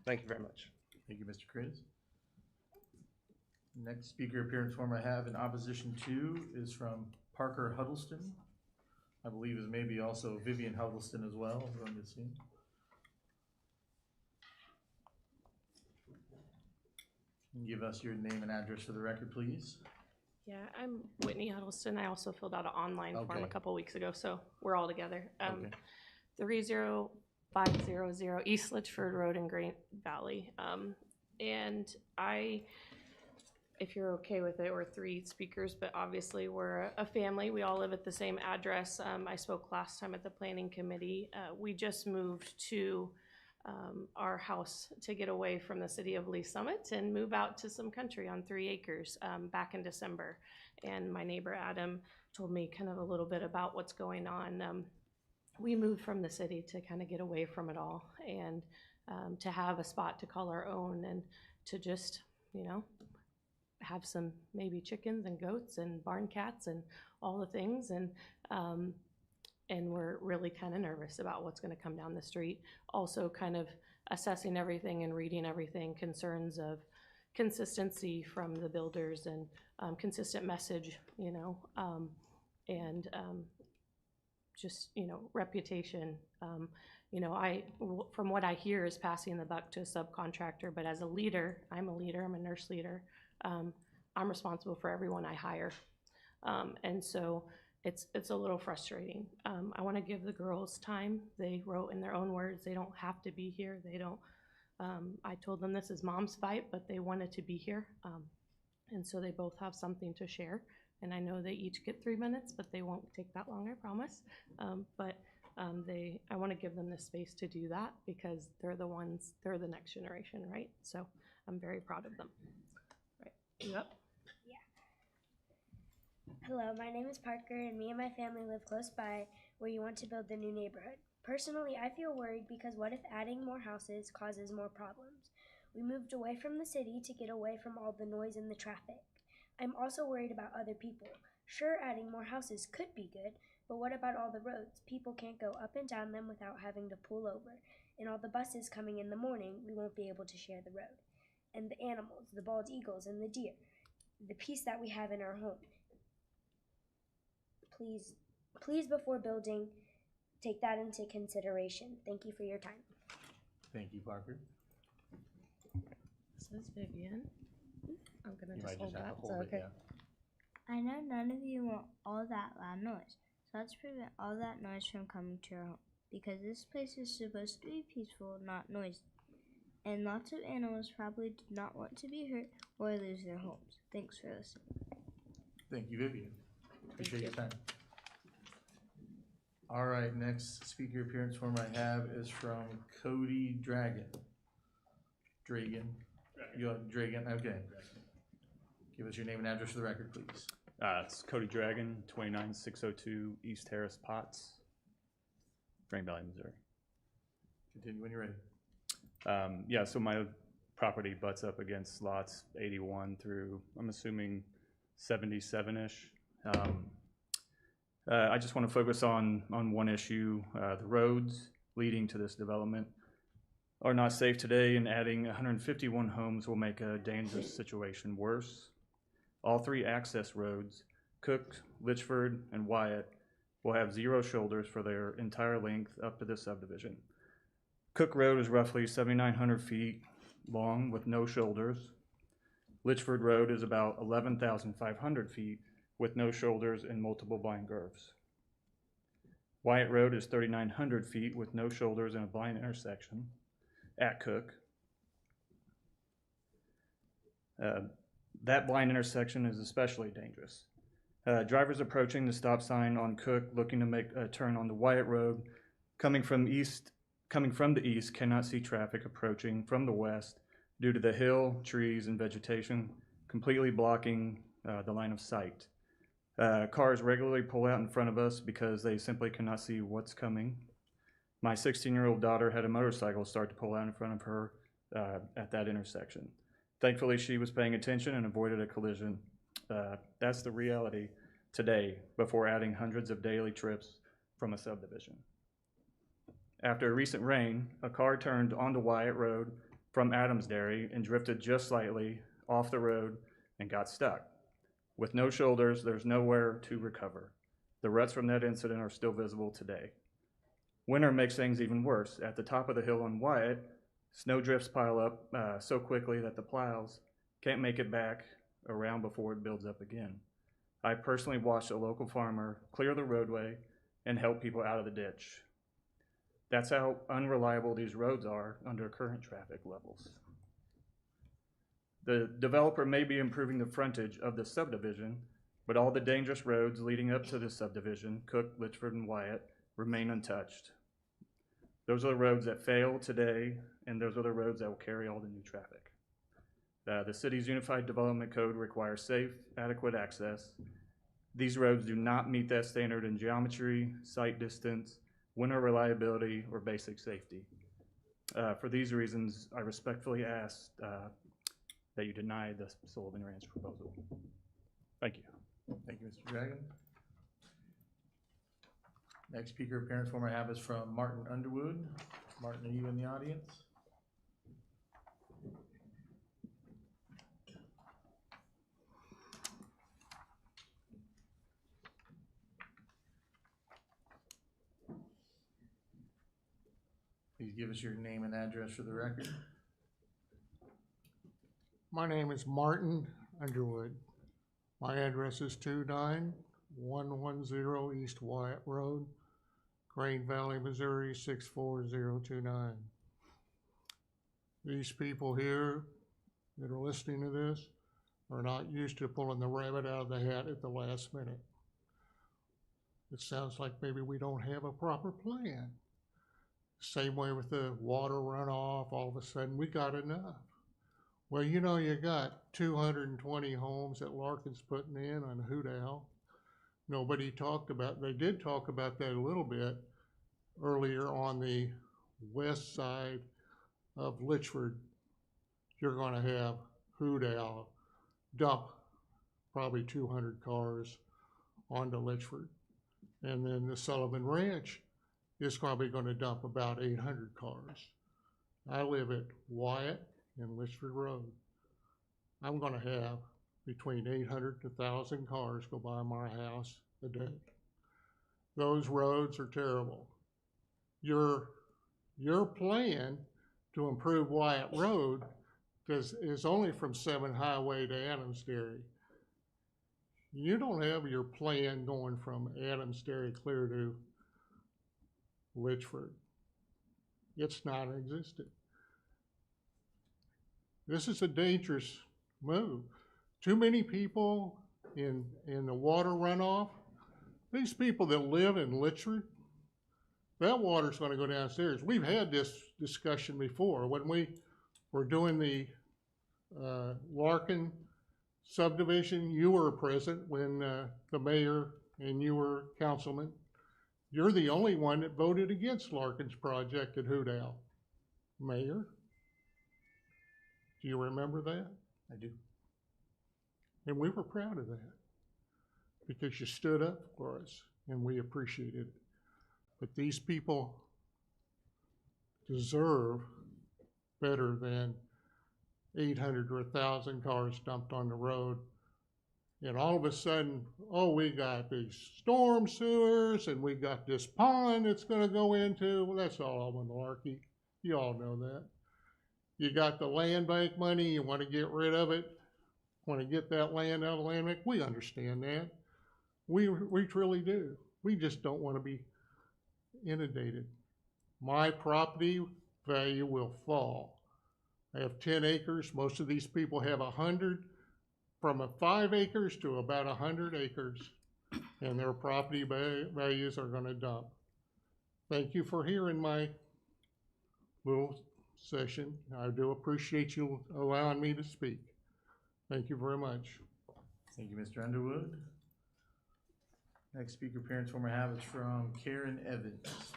Thank you very much. Thank you, Mr. Kriz. Next speaker appearance form I have in opposition to is from Parker Huddleston. I believe is maybe also Vivian Huddleston as well, I'm going to assume. Give us your name and address for the record, please. Yeah, I'm Whitney Huddleston. I also filled out an online form a couple weeks ago, so we're all together. 30500 East Litchford Road in Grain Valley. And if you're okay with it, we're 3 speakers, but obviously we're a family. We all live at the same address. I spoke last time at the planning committee. We just moved to our house to get away from the city of Lee Summit and move out to some country on 3 acres back in December. And my neighbor Adam told me kind of a little bit about what's going on. We moved from the city to kind of get away from it all and to have a spot to call our own and to just, have some maybe chickens and goats and barn cats and all the things, and we're really kind of nervous about what's going to come down the street. Also kind of assessing everything and reading everything, concerns of consistency from the builders and consistent message, and just, reputation. From what I hear is passing the buck to a subcontractor, but as a leader, I'm a nurse leader, I'm responsible for everyone I hire. And so it's a little frustrating. I want to give the girls time. They wrote in their own words, they don't have to be here. They don't, I told them this is mom's fight, but they wanted to be here. And so they both have something to share. And I know they each get 3 minutes, but they won't take that long, I promise. I want to give them the space to do that because they're the next generation, right? So I'm very proud of them. Right, you up? Hello, my name is Parker, and me and my family live close by where you want to build the new neighborhood. Personally, I feel worried because what if adding more houses causes more problems? We moved away from the city to get away from all the noise and the traffic. I'm also worried about other people. Sure, adding more houses could be good, but what about all the roads? People can't go up and down them without having to pull over. And all the buses coming in the morning, we won't be able to share the road. And the animals, the bald eagles and the deer. The peace that we have in our home. Please, before building, take that into consideration. Thank you for your time. Thank you, Parker. This is Vivian. I'm gonna You just might hold just have that. to Is hold that it, okay? yeah. I know none of you want all that loud noise, so let's prevent all that noise from coming to your home, because this place is supposed to be peaceful, not noisy. And lots of animals probably do not want to be hurt or lose their homes. Thanks for listening. Thank you, Vivian. Appreciate your time. All right, next speaker appearance form I have is from Cody Dragon. Dragon, okay. Give us your name and address for the record, please. It's Cody Dragon, 29602 East Harris Potts, Green Valley, Missouri. Continue when you're ready. Yeah, so my property butts up against lots 81 through, I'm assuming, 77-ish. I just want to focus on one issue. The roads leading to this development are not safe today, and adding 151 homes will make a dangerous situation worse. All three access roads, Cook, Litchford, and Wyatt, will have 0 shoulders for their entire length up to this subdivision. Cook Road is roughly 7,900 feet long with no shoulders. Litchford Road is about 11,500 feet with no shoulders and multiple blind curves. Wyatt Road is 3,900 feet with no shoulders and a blind intersection at Cook. That blind intersection is especially dangerous. Drivers approaching the stop sign on Cook looking to make a turn on the Wyatt Road coming from the east cannot see traffic approaching from the west due to the hill, trees, and vegetation completely blocking the line of sight. Cars regularly pull out in front of us because they simply cannot see what's coming. My 16-year-old daughter had a motorcycle start to pull out in front of her at that intersection. Thankfully, she was paying attention and avoided a collision. That's the reality today before adding hundreds of daily trips from a subdivision. After a recent rain, a car turned onto Wyatt Road from Adamsdairy and drifted just slightly off the road and got stuck. With no shoulders, there's nowhere to recover. The ruts from that incident are still visible today. Winter makes things even worse. At the top of the hill on Wyatt, snow drifts pile up so quickly that the plows can't make it back around before it builds up again. I personally watched a local farmer clear the roadway and help people out of the ditch. That's how unreliable these roads are under current traffic levels. The developer may be improving the frontage of the subdivision, but all the dangerous roads leading up to this subdivision, Cook, Litchford, and Wyatt, remain untouched. Those are the roads that fail today, and those are the roads that will carry all the new traffic. The city's Unified Development Code requires safe, adequate access. These roads do not meet that standard in geometry, sight distance, winter reliability, or basic safety. For these reasons, I respectfully ask that you deny the Sullivan Ranch proposal. Thank you. Thank you, Mr. Dragon. Next speaker appearance form I have is from Martin Underwood. Martin, are you in the audience? Please give us your name and address for the record. My name is Martin Underwood. My address is 29110 East Wyatt Road, Crane Valley, Missouri 64029. These people here that are listening to this are not used to pulling the rabbit out of the hat at the last minute. It sounds like maybe we don't have a proper plan. Same way with the water runoff, all of a sudden we got enough. Well, you know, you got 220 homes that Larkin's putting in on Hoot Owl. Nobody talked about, they did talk about that a little bit earlier on the west side of Litchford. You're gonna have Hoot Owl dump probably 200 cars onto Litchford. And then the Sullivan Ranch is probably gonna dump about 800 cars. I live at Wyatt and Litchford Road. I'm gonna have between 800 to 1,000 cars go by my house a day. Those roads are terrible. Your plan to improve Wyatt Road is only from 7 Highway to Adams Dairy. You don't have your plan going from Adams Dairy clear to Litchford. It's non-existent. This is a dangerous move. Too many people in the water runoff. These people that live in Litchford, that water's gonna go downstairs. We've had this discussion before. When we were doing the Larkin subdivision, you were present when the mayor and you were councilman. You're the only one that voted against Larkin's project at Hoot Owl. Mayor? Do you remember that? I do. And we were proud of that because you stood up for us and we appreciated it. But these people deserve better than 800 or 1,000 cars dumped on the road. And all of a sudden, oh, we got these storm sewers and we got this pond it's gonna go into. Well, that's all malarkey. You all know that. You got the land bank money, you wanna get rid of it, wanna get that land out of the land bank. We understand that. We truly do. We just don't wanna be inundated. My property value will fall. I have 10 acres. Most of these people have 100, from 5 acres to about 100 acres, and their property values are gonna dump. Thank you for hearing my little session. I do appreciate you allowing me to speak. Thank you very much. Thank you, Mr. Underwood. Next speaker appearance form I have is from Karen Evans.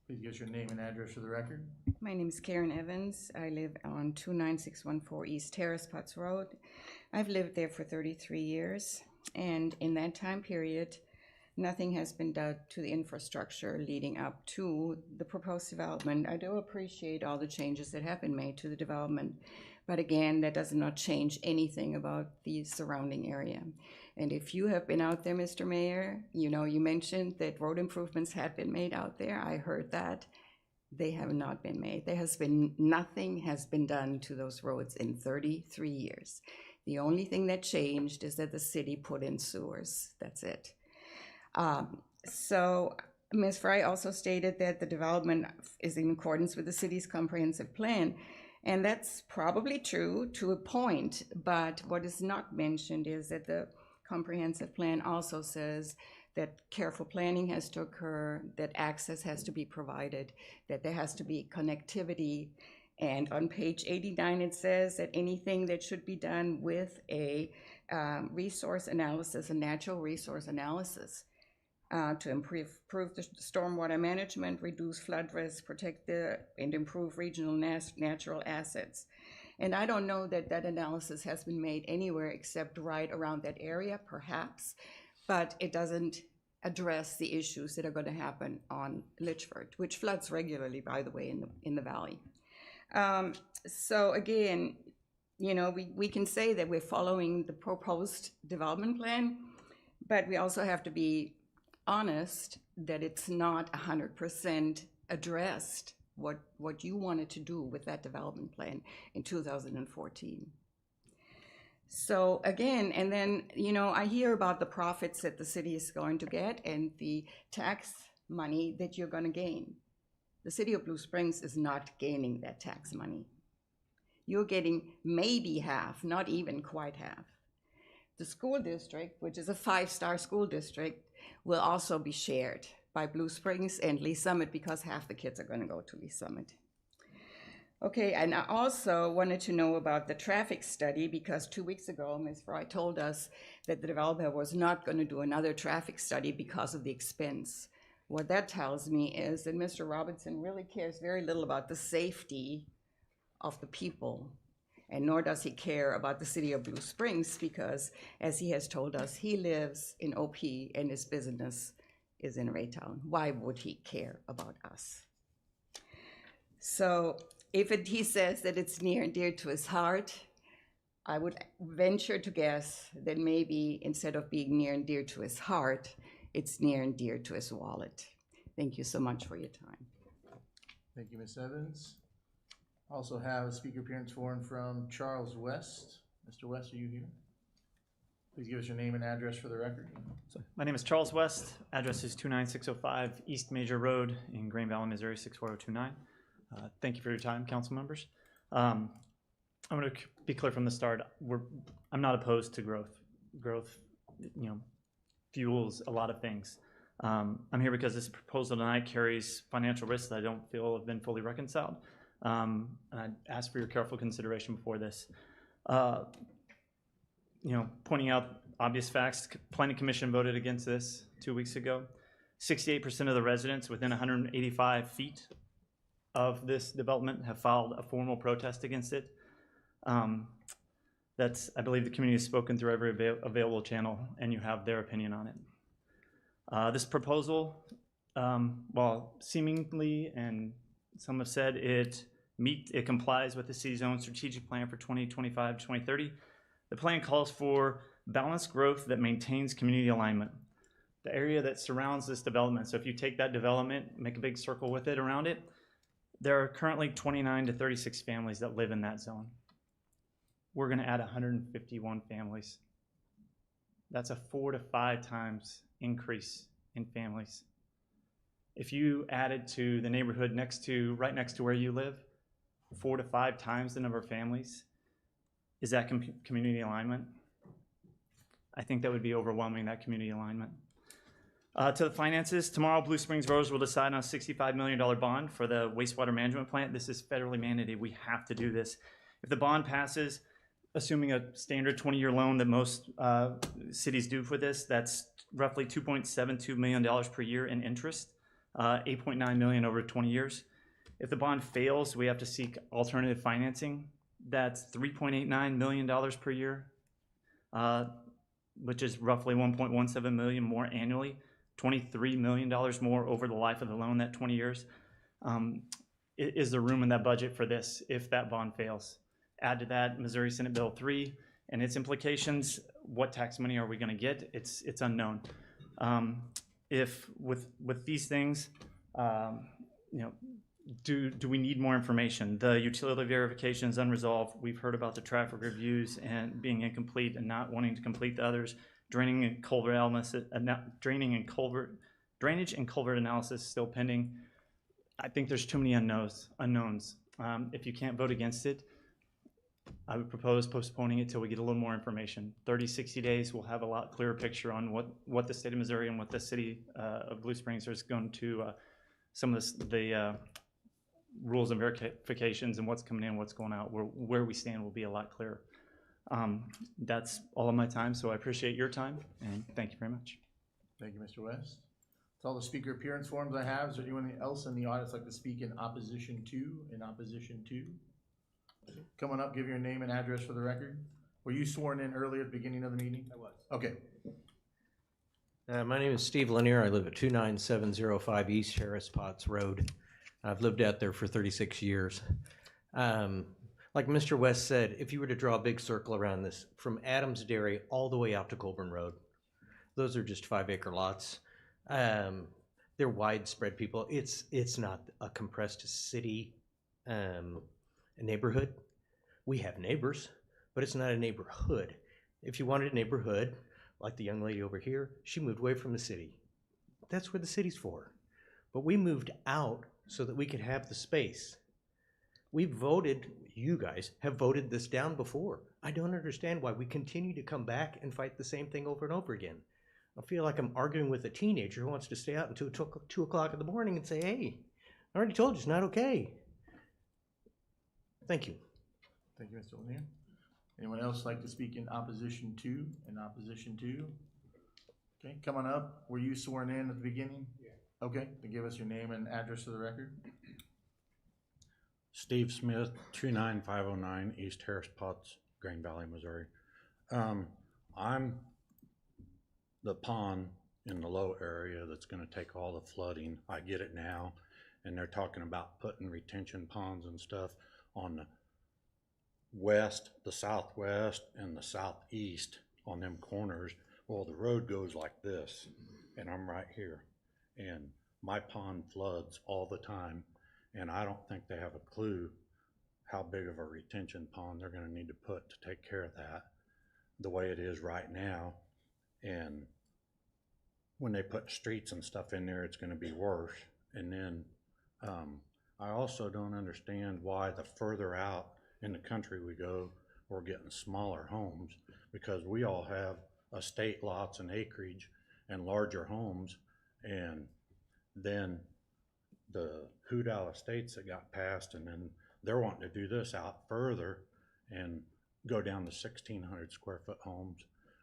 Please give us your name and address for the record. My name is Karen Evans. I live on 29614 East Terrace Potts Road. I've lived there for 33 years, and in that time period, nothing has been done to the infrastructure leading up to the proposed development. I do appreciate all the changes that have been made to the development, but again, that does not change anything about the surrounding area. And if you have been out there, Mr. Mayor, you know, you mentioned that road improvements had been made out there. I heard that. They have not been made. Nothing has been done to those roads in 33 years. The only thing that changed is that the city put in sewers. That's it. So Ms. Fry also stated that the development is in accordance with the city's comprehensive plan. And that's probably true to a point, but what is not mentioned is that the comprehensive plan also says that careful planning has to occur, that access has to be provided, that there has to be connectivity. And on page 89, it says that anything that should be done with a resource analysis, a natural resource analysis. to improve the stormwater management, reduce flood risk, protect and improve regional natural assets. And I don't know that that analysis has been made anywhere except right around that area, perhaps, but it doesn't address the issues that are going to happen on Litchford, which floods regularly, by the way, in the valley. So again, you know, we can say that we're following the proposed development plan, but we also have to be honest that it's not 100% addressed what you wanted to do with that development plan in 2014. So again, and then, you know, I hear about the profits that the city is going to get and the tax money that you're going to gain. The city of Blue Springs is not gaining that tax money. You're getting maybe half, not even quite half. The school district, which is a 5-star school district, will also be shared by Blue Springs and Lee Summit because half the kids are going to go to Lee Summit. Okay, and I also wanted to know about the traffic study because 2 weeks ago, Ms. Fry told us that the developer was not going to do another traffic study because of the expense. What that tells me is that Mr. Robinson really cares very little about the safety of the people, and nor does he care about the city of Blue Springs because, as he has told us, he lives in OP and his business is in Raytown. Why would he care about us? So if he says that it's near and dear to his heart, I would venture to guess that maybe instead of being near and dear to his heart, it's near and dear to his wallet. Thank you so much for your time. Thank you, Ms. Evans. Also have a speaker appearance form from Charles West. Mr. West, are you here? Please give us your name and address for the record. My name is Charles West. Address is 29605 East Major Road in Green Valley, Missouri, 64029. Thank you for your time, council members. I'm going to be clear from the start. I'm not opposed to growth. Growth, you know, fuels a lot of things. I'm here because this proposal tonight carries financial risks that I don't feel have been fully reconciled. And I ask for your careful consideration before this. You know, pointing out obvious facts, Planning Commission voted against this 2 weeks ago. 68% of the residents within 185 feet of this development have filed a formal protest against it. I believe the community has spoken through every available channel, and you have their opinion on it. This proposal, while seemingly, and some have said it complies with the city's own strategic plan for 2025 to 2030. The plan calls for balanced growth that maintains community alignment. The area that surrounds this development, so if you take that development, make a big circle with it around it, there are currently 29 to 36 families that live in that zone. We're going to add 151 families. That's a 4 to 5 times increase in families. If you added to the neighborhood right next to where you live, 4 to 5 times the number of families, is that community alignment? I think that would be overwhelming, that community alignment. To the finances, tomorrow Blue Springs Voters will decide on a $65 million bond for the wastewater management plant. This is federally mandated. We have to do this. If the bond passes, assuming a standard 20-year loan that most cities do for this, that's roughly $2.72 million per year in interest, $8.9 million over 20 years. If the bond fails, we have to seek alternative financing. That's $3.89 million per year, which is roughly $1.17 million more annually, $23 million more over the life of the loan, that 20 years. Is there room in that budget for this if that bond fails? Add to that Missouri Senate Bill 3 and its implications. What tax money are we going to get? It's unknown. If with these things, you know, do we need more information? The utility verification is unresolved. We've heard about the traffic reviews and being incomplete and not wanting to complete the others. Drainage and culvert analysis is still pending. I think there's too many unknowns. If you can't vote against it, I would propose postponing it till we get a little more information. 30, 60 days, we'll have a lot clearer picture on what the state of Missouri and what the city of Blue Springs is going to, some of the rules and verifications and what's coming in, what's going out, where we stand will be a lot clearer. That's all of my time, so I appreciate your time, and thank you very much. Thank you, Mr. West. That's all the speaker appearance forms I have. Is there anyone else in the audience like to speak in opposition to? Coming up, give your name and address for the record. Were you sworn in earlier at the beginning of the meeting? I was. Okay. My name is Steve Lanier. I live at 29705 East Harris Potts Road. I've lived out there for 36 years. Like Mr. West said, if you were to draw a big circle around this, from Adams Dairy all the way out to Colburn Road, those are just 5-acre lots. They're widespread, people. It's not a compressed city neighborhood. We have neighbors, but it's not a neighborhood. If you wanted a neighborhood, like the young lady over here, she moved away from the city. That's what the city's for. But we moved out so that we could have the space. We voted, you guys have voted this down before. I don't understand why we continue to come back and fight the same thing over and over again. I feel like I'm arguing with a teenager who wants to stay out until 2 o'clock in the morning and say, hey, I already told you it's not okay. Thank you. Thank you, Mr. Lanier. Anyone else like to speak in opposition to? Okay, come on up. Were you sworn in at the beginning? Yeah. Okay, then give us your name and address for the record. Steve Smith, 29509 East Harris Potts, Green Valley, Missouri. I'm the pond in the low area that's going to take all the flooding. I get it now, and they're talking about putting retention ponds and stuff on the west, the southwest, and the southeast on them corners. Well, the road goes like this, and I'm right here, and my pond floods all the time, and I don't think they have a clue how big of a retention pond they're going to need to put to take care of that the way it is right now. And when they put streets and stuff in there, it's going to be worse. And then I also don't understand why the further out in the country we go, we're getting smaller homes, because we all have estate lots and acreage and larger homes. And then the Hudal Estates that got passed, and then they're wanting to do this out further and go down to 1,600 square foot homes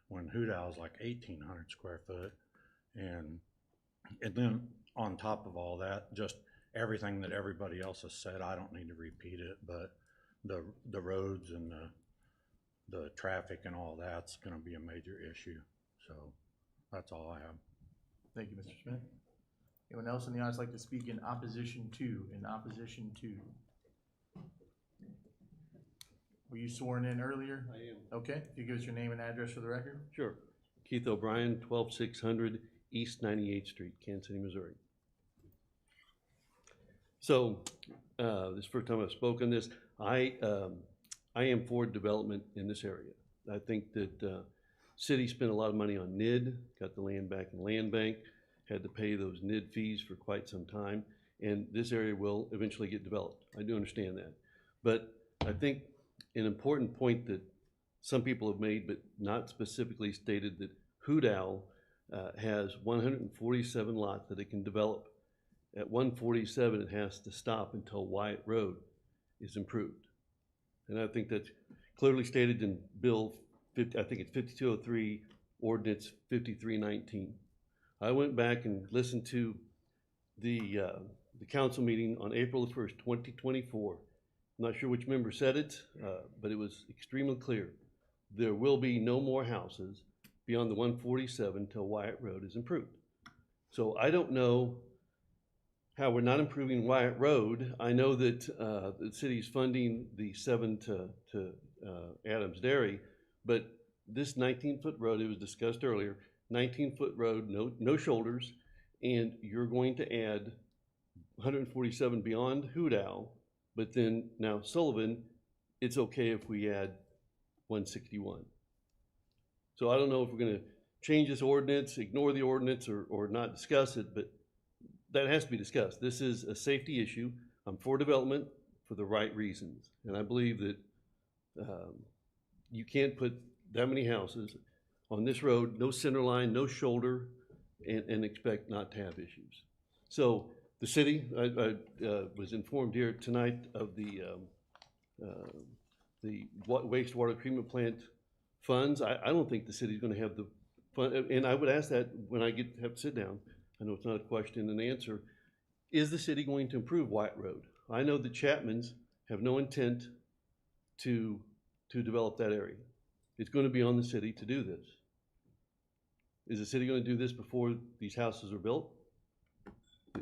when Hudal's like 1,800 square foot. And then on top of all that, just everything that everybody else has said, I don't need to repeat it, but the roads and the traffic and all that's going to be a major issue. So that's all I have. Thank you, Mr. Smith. Anyone else in the audience like to speak in opposition to? Were you sworn in earlier? I am. Okay, can you give us your name and address for the record? Sure. Keith O'Brien, 12600 East 98th Street, Kansas City, Missouri. So, this is the first time I've spoken this. I am for development in this area. I think that city spent a lot of money on NID, got the land back in land bank, had to pay those NID fees for quite some time, and this area will eventually get developed. I do understand that. But I think an important point that some people have made, but not specifically stated, that Hudal has 147 lots that it can develop. At 147, it has to stop until Wyatt Road is improved. And I think that's clearly stated in Bill 50, I think it's 5203, Ordinance 5319. I went back and listened to the council meeting on April the 1st, 2024. I'm not sure which member said it, but it was extremely clear. There will be no more houses beyond the 147 till Wyatt Road is improved. So I don't know how we're not improving Wyatt Road. I know that the city's funding the 7 to Adams Dairy, but this 19-foot road, it was discussed earlier, 19-foot road, no shoulders, and you're going to add 147 beyond Hudal, but then now Sullivan, it's okay if we add 161. So I don't know if we're going to change this ordinance, ignore the ordinance, or not discuss it, but that has to be discussed. This is a safety issue. I'm for development for the right reasons. And I believe that you can't put that many houses on this road, no center line, no shoulder, and expect not to have issues. So the city, I was informed here tonight of the wastewater treatment plant funds. I don't think the city's going to have the fund, and I would ask that when I have to sit down. I know it's not a question and answer. Is the city going to improve Wyatt Road? I know the Chapmans have no intent to develop that area. It's going to be on the city to do this. Is the city going to do this before these houses are built?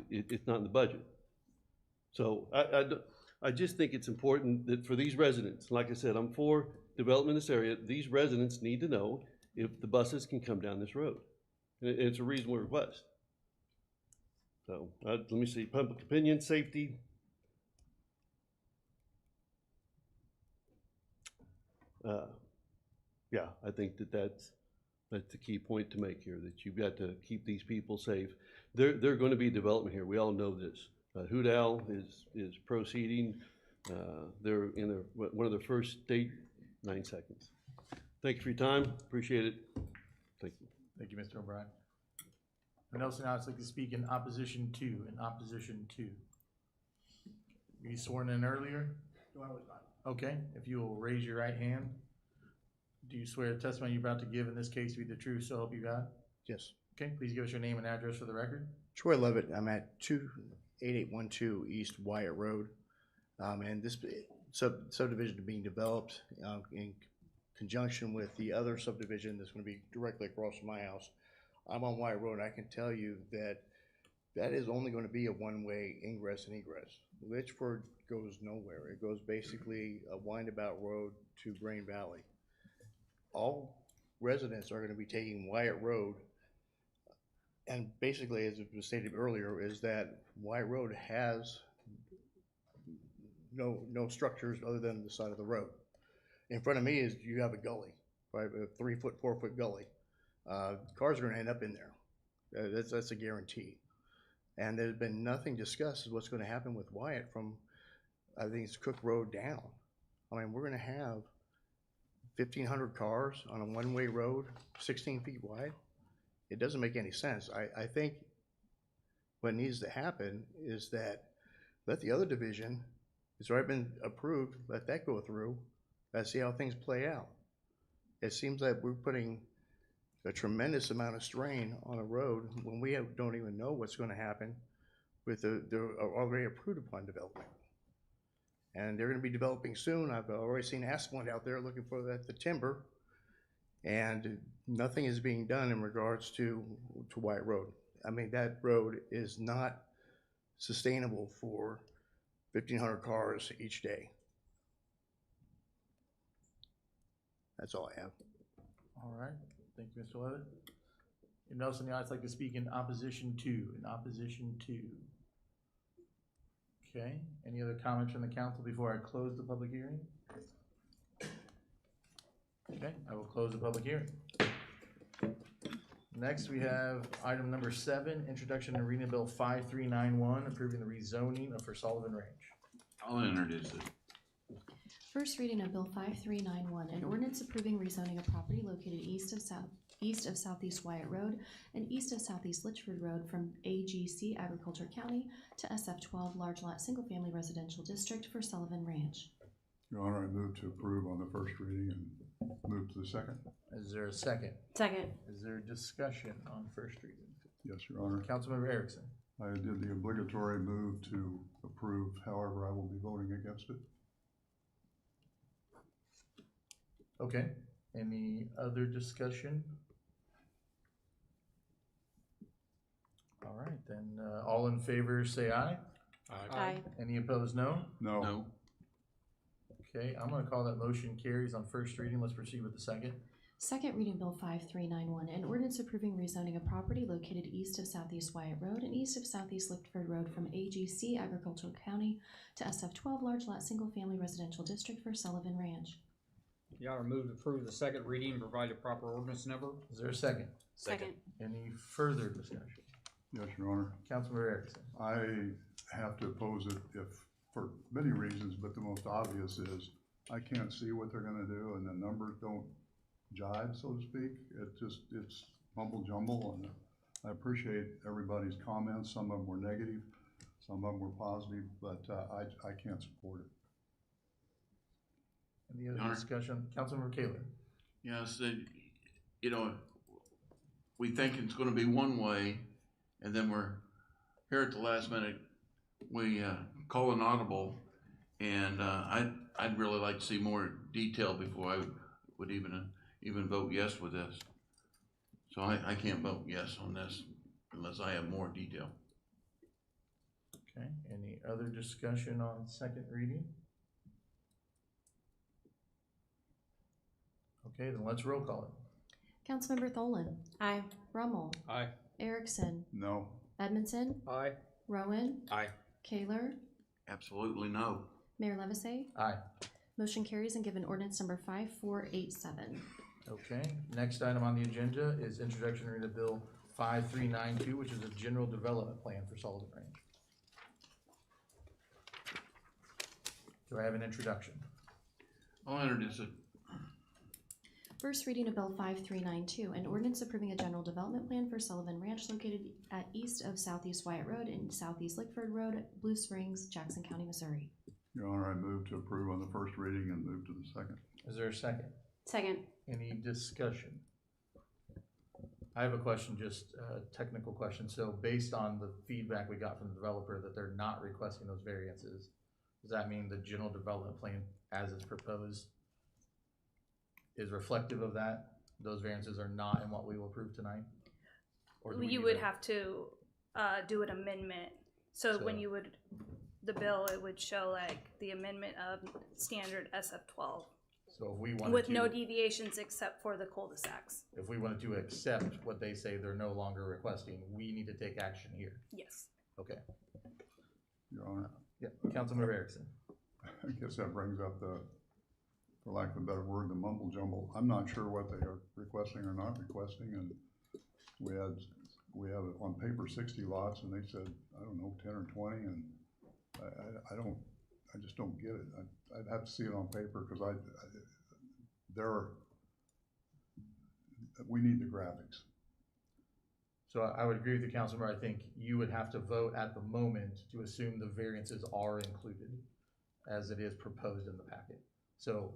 It's not in the budget. So I just think it's important that for these residents, like I said, I'm for development in this area. These residents need to know if the buses can come down this road. And it's a reasonable request. So let me see, public opinion, safety. Yeah, I think that's the key point to make here, that you've got to keep these people safe. They're going to be development here. We all know this. Hoot Owl is proceeding. They're in one of their first state, 9 seconds. Thank you for your time. Appreciate it. Thank you. Thank you, Mr. O'Brien. Nelson, I'd like to speak in opposition to. Were you sworn in earlier? No, I was not. Okay, if you will raise your right hand. Do you swear the testimony you're about to give in this case to be the truth, so help you God? Yes. Okay, please give us your name and address for the record. Troy Levitt, I'm at 28812 East Wyatt Road. And this subdivision is being developed in conjunction with the other subdivision that's going to be directly across from my house. I'm on Wyatt Road. I can tell you that is only going to be a one-way ingress and egress. Litchford goes nowhere. It goes basically a windabout road to Grain Valley. All residents are going to be taking Wyatt Road, and basically, as it was stated earlier, is that Wyatt Road has no structures other than the side of the road. In front of me is you have a gully, right, a 3 foot, 4 foot gully. Cars are going to end up in there. That's a guarantee. And there's been nothing discussed as what's going to happen with Wyatt from, I think it's Cook Road down. I mean, we're going to have 1,500 cars on a one-way road, 16 feet wide. It doesn't make any sense. I think what needs to happen is that let the other division, it's already been approved, let that go through. Let's see how things play out. It seems like we're putting a tremendous amount of strain on a road when we don't even know what's going to happen with the already approved upon development. And they're going to be developing soon. I've already seen Asplund out there looking for the timber, and nothing is being done in regards to Wyatt Road. I mean, that road is not sustainable for 1,500 cars each day. That's all I have. All right. Thank you, Mr. Levitt. Nelson, I'd like to speak in opposition to. Okay. Any other comments from the council before I close the public hearing? Okay, I will close the public hearing. Next, we have item number 7, introduction to Reading Bill 5391, approving the rezoning for Sullivan Ranch. I'll introduce it. First reading of Bill 5391, an ordinance approving rezoning of property located east of Southeast Wyatt Road and east of Southeast Litchford Road from AGC Agriculture County to SF12 Large Lot Single Family Residential District for Sullivan Ranch. Your Honor, I move to approve on the first reading and move to the second. Is there a second? Second. Is there discussion on first reading? Yes, Your Honor. Councilmember Erickson. I did the obligatory move to approve, however, I will be voting against it. Okay, any other discussion? All right, then, all in favor say aye. Aye. Any opposed, no? No. No. Okay, I'm gonna call that motion carries on first reading. Let's proceed with the second. Second reading Bill 5391, an ordinance approving rezoning of property located east of Southeast Wyatt Road and east of Southeast Litchford Road from AGC Agricultural County to SF12 Large Lot Single Family Residential District for Sullivan Ranch. The honor move to approve the second reading and provide a proper ordinance number. Is there a second? Second. Any further discussion? Yes, Your Honor. Councilmember Erickson. I have to oppose it for many reasons, but the most obvious is I can't see what they're gonna do and the numbers don't jive, so to speak. It's mumble jumble, and I appreciate everybody's comments. Some of them were negative, some of them were positive, but I can't support it. Any other discussion? Councilmember Kaler. Yes, you know, we think it's gonna be one way, and then we're here at the last minute, we call an audible, and I'd really like to see more detail before I would even vote yes with this. So I can't vote yes on this unless I have more detail. Okay, any other discussion on second reading? Okay, then let's roll call it. Councilmember Tholen. Aye. Rummel. Aye. Erickson. No. Edmondson. Aye. Rowan. Aye. Kaler. Absolutely no. Mayor Levesey. Aye. Motion carries and given ordinance number 5487. Okay, next item on the agenda is introduction reading of Bill 5392, which is a general development plan for Sullivan Ranch. Do I have an introduction? I'll introduce it. First reading of Bill 5392, an ordinance approving a general development plan for Sullivan Ranch located at east of Southeast Wyatt Road and Southeast Lickford Road, Blue Springs, Jackson County, Missouri. Your Honor, I move to approve on the first reading and move to the second. Is there a second? Second. Any discussion? I have a question, just a technical question. So based on the feedback we got from the developer that they're not requesting those variances, does that mean the general development plan as it's proposed is reflective of that? Those variances are not in what we will approve tonight? Or do we You need would to- have to do an amendment. So when you would, the bill, it would show like the amendment of standard SF12 So if we wanted with to, no deviations except for the cul-de-sacs. if we wanted to accept what they say they're no longer requesting, we need to take action here. Yes. Okay. Your Honor. Yeah, Councilmember Erickson. I guess that brings up the, for lack of a better word, the mumble jumble. I'm not sure what they are requesting or not requesting, and we have on paper 60 lots, and they said, I don't know, 10 or 20, and I just don't get it. I'd have to see it on paper, because we need the graphics. So I would agree with you, Councilmember. I think you would have to vote at the moment to assume the variances are included as it is proposed in the packet. So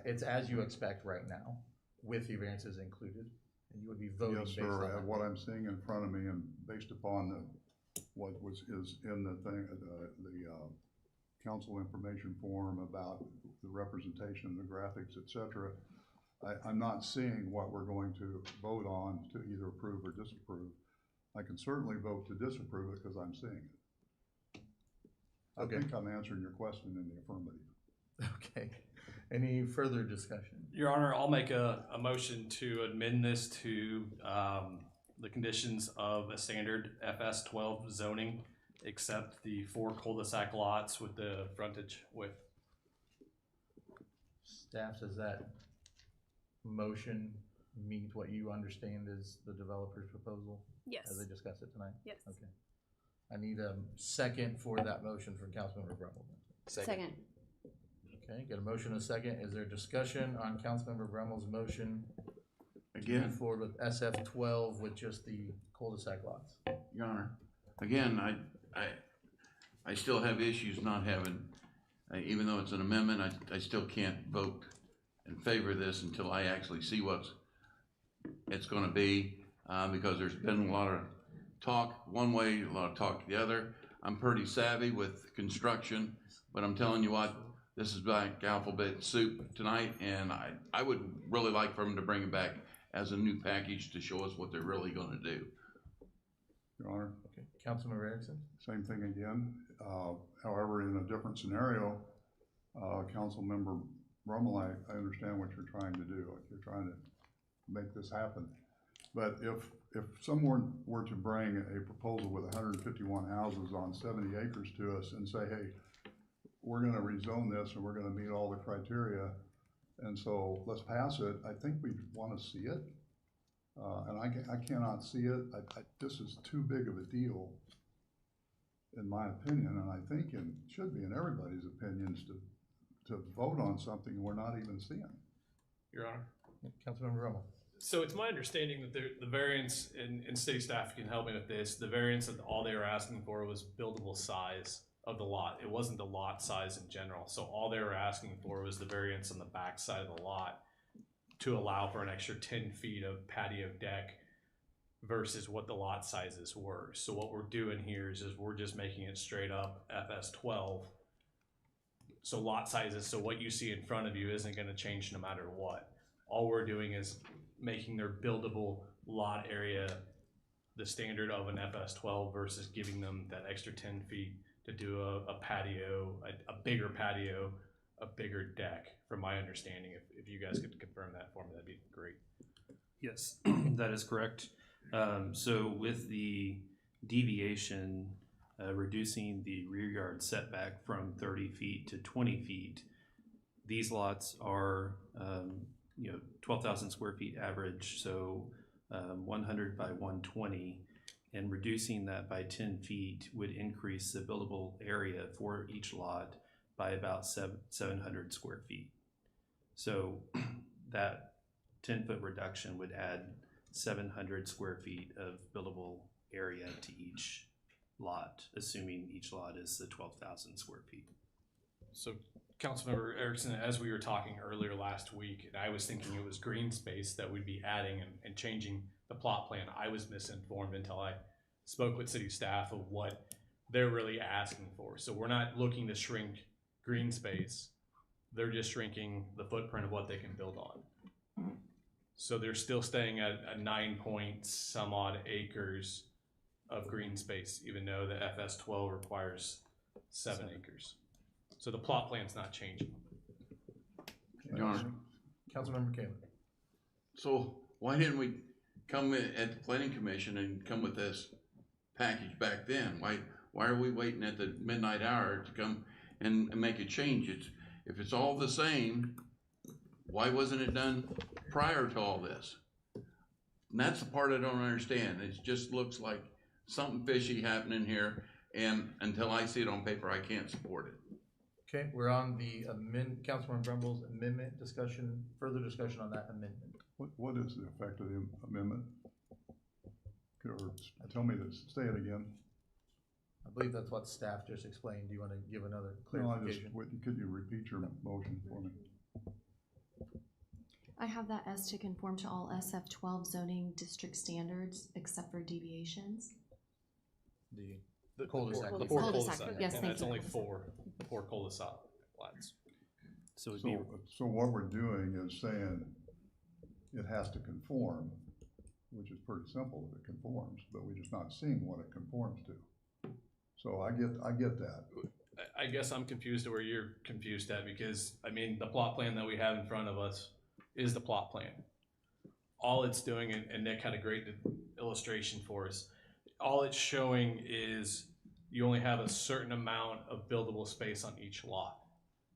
it's as you expect right now, with the variances included, and you would be voting Yes, based on sir. that. What I'm seeing in front of me, and based upon what is in the thing, the council information form about the representation, the graphics, et cetera, I'm not seeing what we're going to vote on to either approve or disapprove. I can certainly vote to disapprove it because I'm seeing it. I think I'm answering your question in the affirmative. Okay. Any further discussion? Your Honor, I'll make a motion to amend this to the conditions of a standard FS12 zoning, except the 4 cul-de-sac lots with the frontage width. Staff, does that motion meet what you understand is the developer's proposal? Yes. As they discuss it tonight? Yes. Okay. I need a second for that motion from Councilmember Brummel. Second. Okay, got a motion and a second. Is there discussion on Councilmember Brummel's motion? Again. To move forward with SF12 with just the cul-de-sac lots? Your Honor, again, I still have issues not having, even though it's an amendment, I still can't vote in favor of this until I actually see what it's gonna be, because there's been a lot of talk one way, a lot of talk the other. I'm pretty savvy with construction, but I'm telling you what, this is like alphabet soup tonight, and I would really like for them to bring it back as a new package to show us what they're really gonna do. Your Honor. Okay, Councilmember Erickson? Same thing again. However, in a different scenario, Councilmember Brummel, I understand what you're trying to do. Like, you're trying to make this happen. But if someone were to bring a proposal with 151 houses on 70 acres to us and say, hey, we're gonna rezone this and we're gonna meet all the criteria, and so let's pass it, I think we wanna see it. And I cannot see it. This is too big of a deal, in my opinion, and I think it should be in everybody's opinions to vote on something we're not even seeing. Your Honor. Councilmember Brummel. So it's my understanding that the variance, and city staff can help me with this, the variance that all they were asking for was buildable size of the lot. It wasn't the lot size in general. So all they were asking for was the variance on the back side of the lot to allow for an extra 10 feet of patio deck versus what the lot sizes were. So what we're doing here is we're just making it straight up FS12. So lot sizes, so what you see in front of you isn't gonna change no matter what. All we're doing is making their buildable lot area the standard of an FS12 versus giving them that extra 10 feet to do a patio, a bigger patio, a bigger deck, from my understanding. If you guys could confirm that for me, that'd be great. Yes, that is correct. So with the deviation, reducing the rear yard setback from 30 feet to 20 feet, these lots are, 12,000 square feet average, so 100 by 120, and reducing that by 10 feet would increase the buildable area for each lot by about 700 square feet. So that 10-foot reduction would add 700 square feet of buildable area to each lot, assuming each lot is the 12,000 square feet. So Councilmember Erickson, as we were talking earlier last week, and I was thinking it was green space that we'd be adding and changing the plot plan. I was misinformed until I spoke with city staff of what they're really asking for. So we're not looking to shrink green space. They're just shrinking the footprint of what they can build on. So they're still staying at a 9 point some odd acres of green space, even though the FS12 requires 7 acres. So the plot plan's not changing. John, Councilmember Kaler. so why didn't we come at the planning commission and come with this package back then? Why are we waiting at the midnight hour to come and make a change? If it's all the same, why wasn't it done prior to all this? And that's the part I don't understand. It just looks like something fishy happening here, and until I see it on paper, I can't support it. Okay, we're on the Councilmember Brumble's amendment discussion, further discussion on that amendment. What is the effect of the amendment? Or tell me to say it again. I believe that's what staff just explained. Do you want to give another No, clarification? could you repeat your motion for me? I have that as to conform to all SF12 zoning district standards except for deviations. The cul-de-sac. The four Cul-de-sac, cul-de-sac. yes, And thank that's you. only four cul-de-sac lots. So So what we're doing is saying it has to conform, which is pretty simple if it conforms, but we're just not seeing what it conforms to. So I get that. I guess I'm confused to where you're confused at, because I mean, the plot plan that we have in front of us is the plot plan. All it's doing, and Nick had a great illustration for us, all it's showing is you only have a certain amount of buildable space on each lot.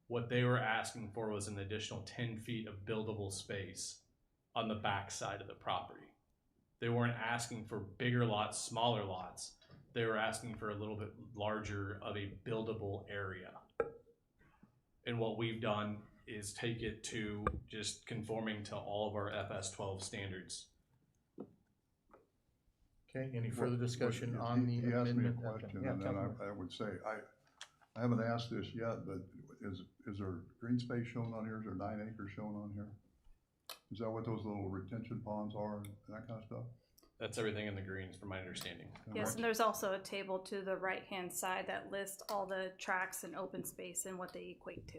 What they were asking for was an additional 10 feet of buildable space on the back side of the property. They weren't asking for bigger lots, smaller lots. They were asking for a little bit larger of a buildable area. And what we've done is take it to just conforming to all of our FS12 standards. Okay, any further discussion on the He asked me a amendment? question, Yeah, and then Councilmember. I would say, I haven't asked this yet, but is there green space shown on here? Is there 9 acres shown on here? Is that what those little retention ponds are and that kind of stuff? That's everything in the greens, from my understanding. Yes, and there's also a table to the right-hand side that lists all the tracks and open space and what they equate to.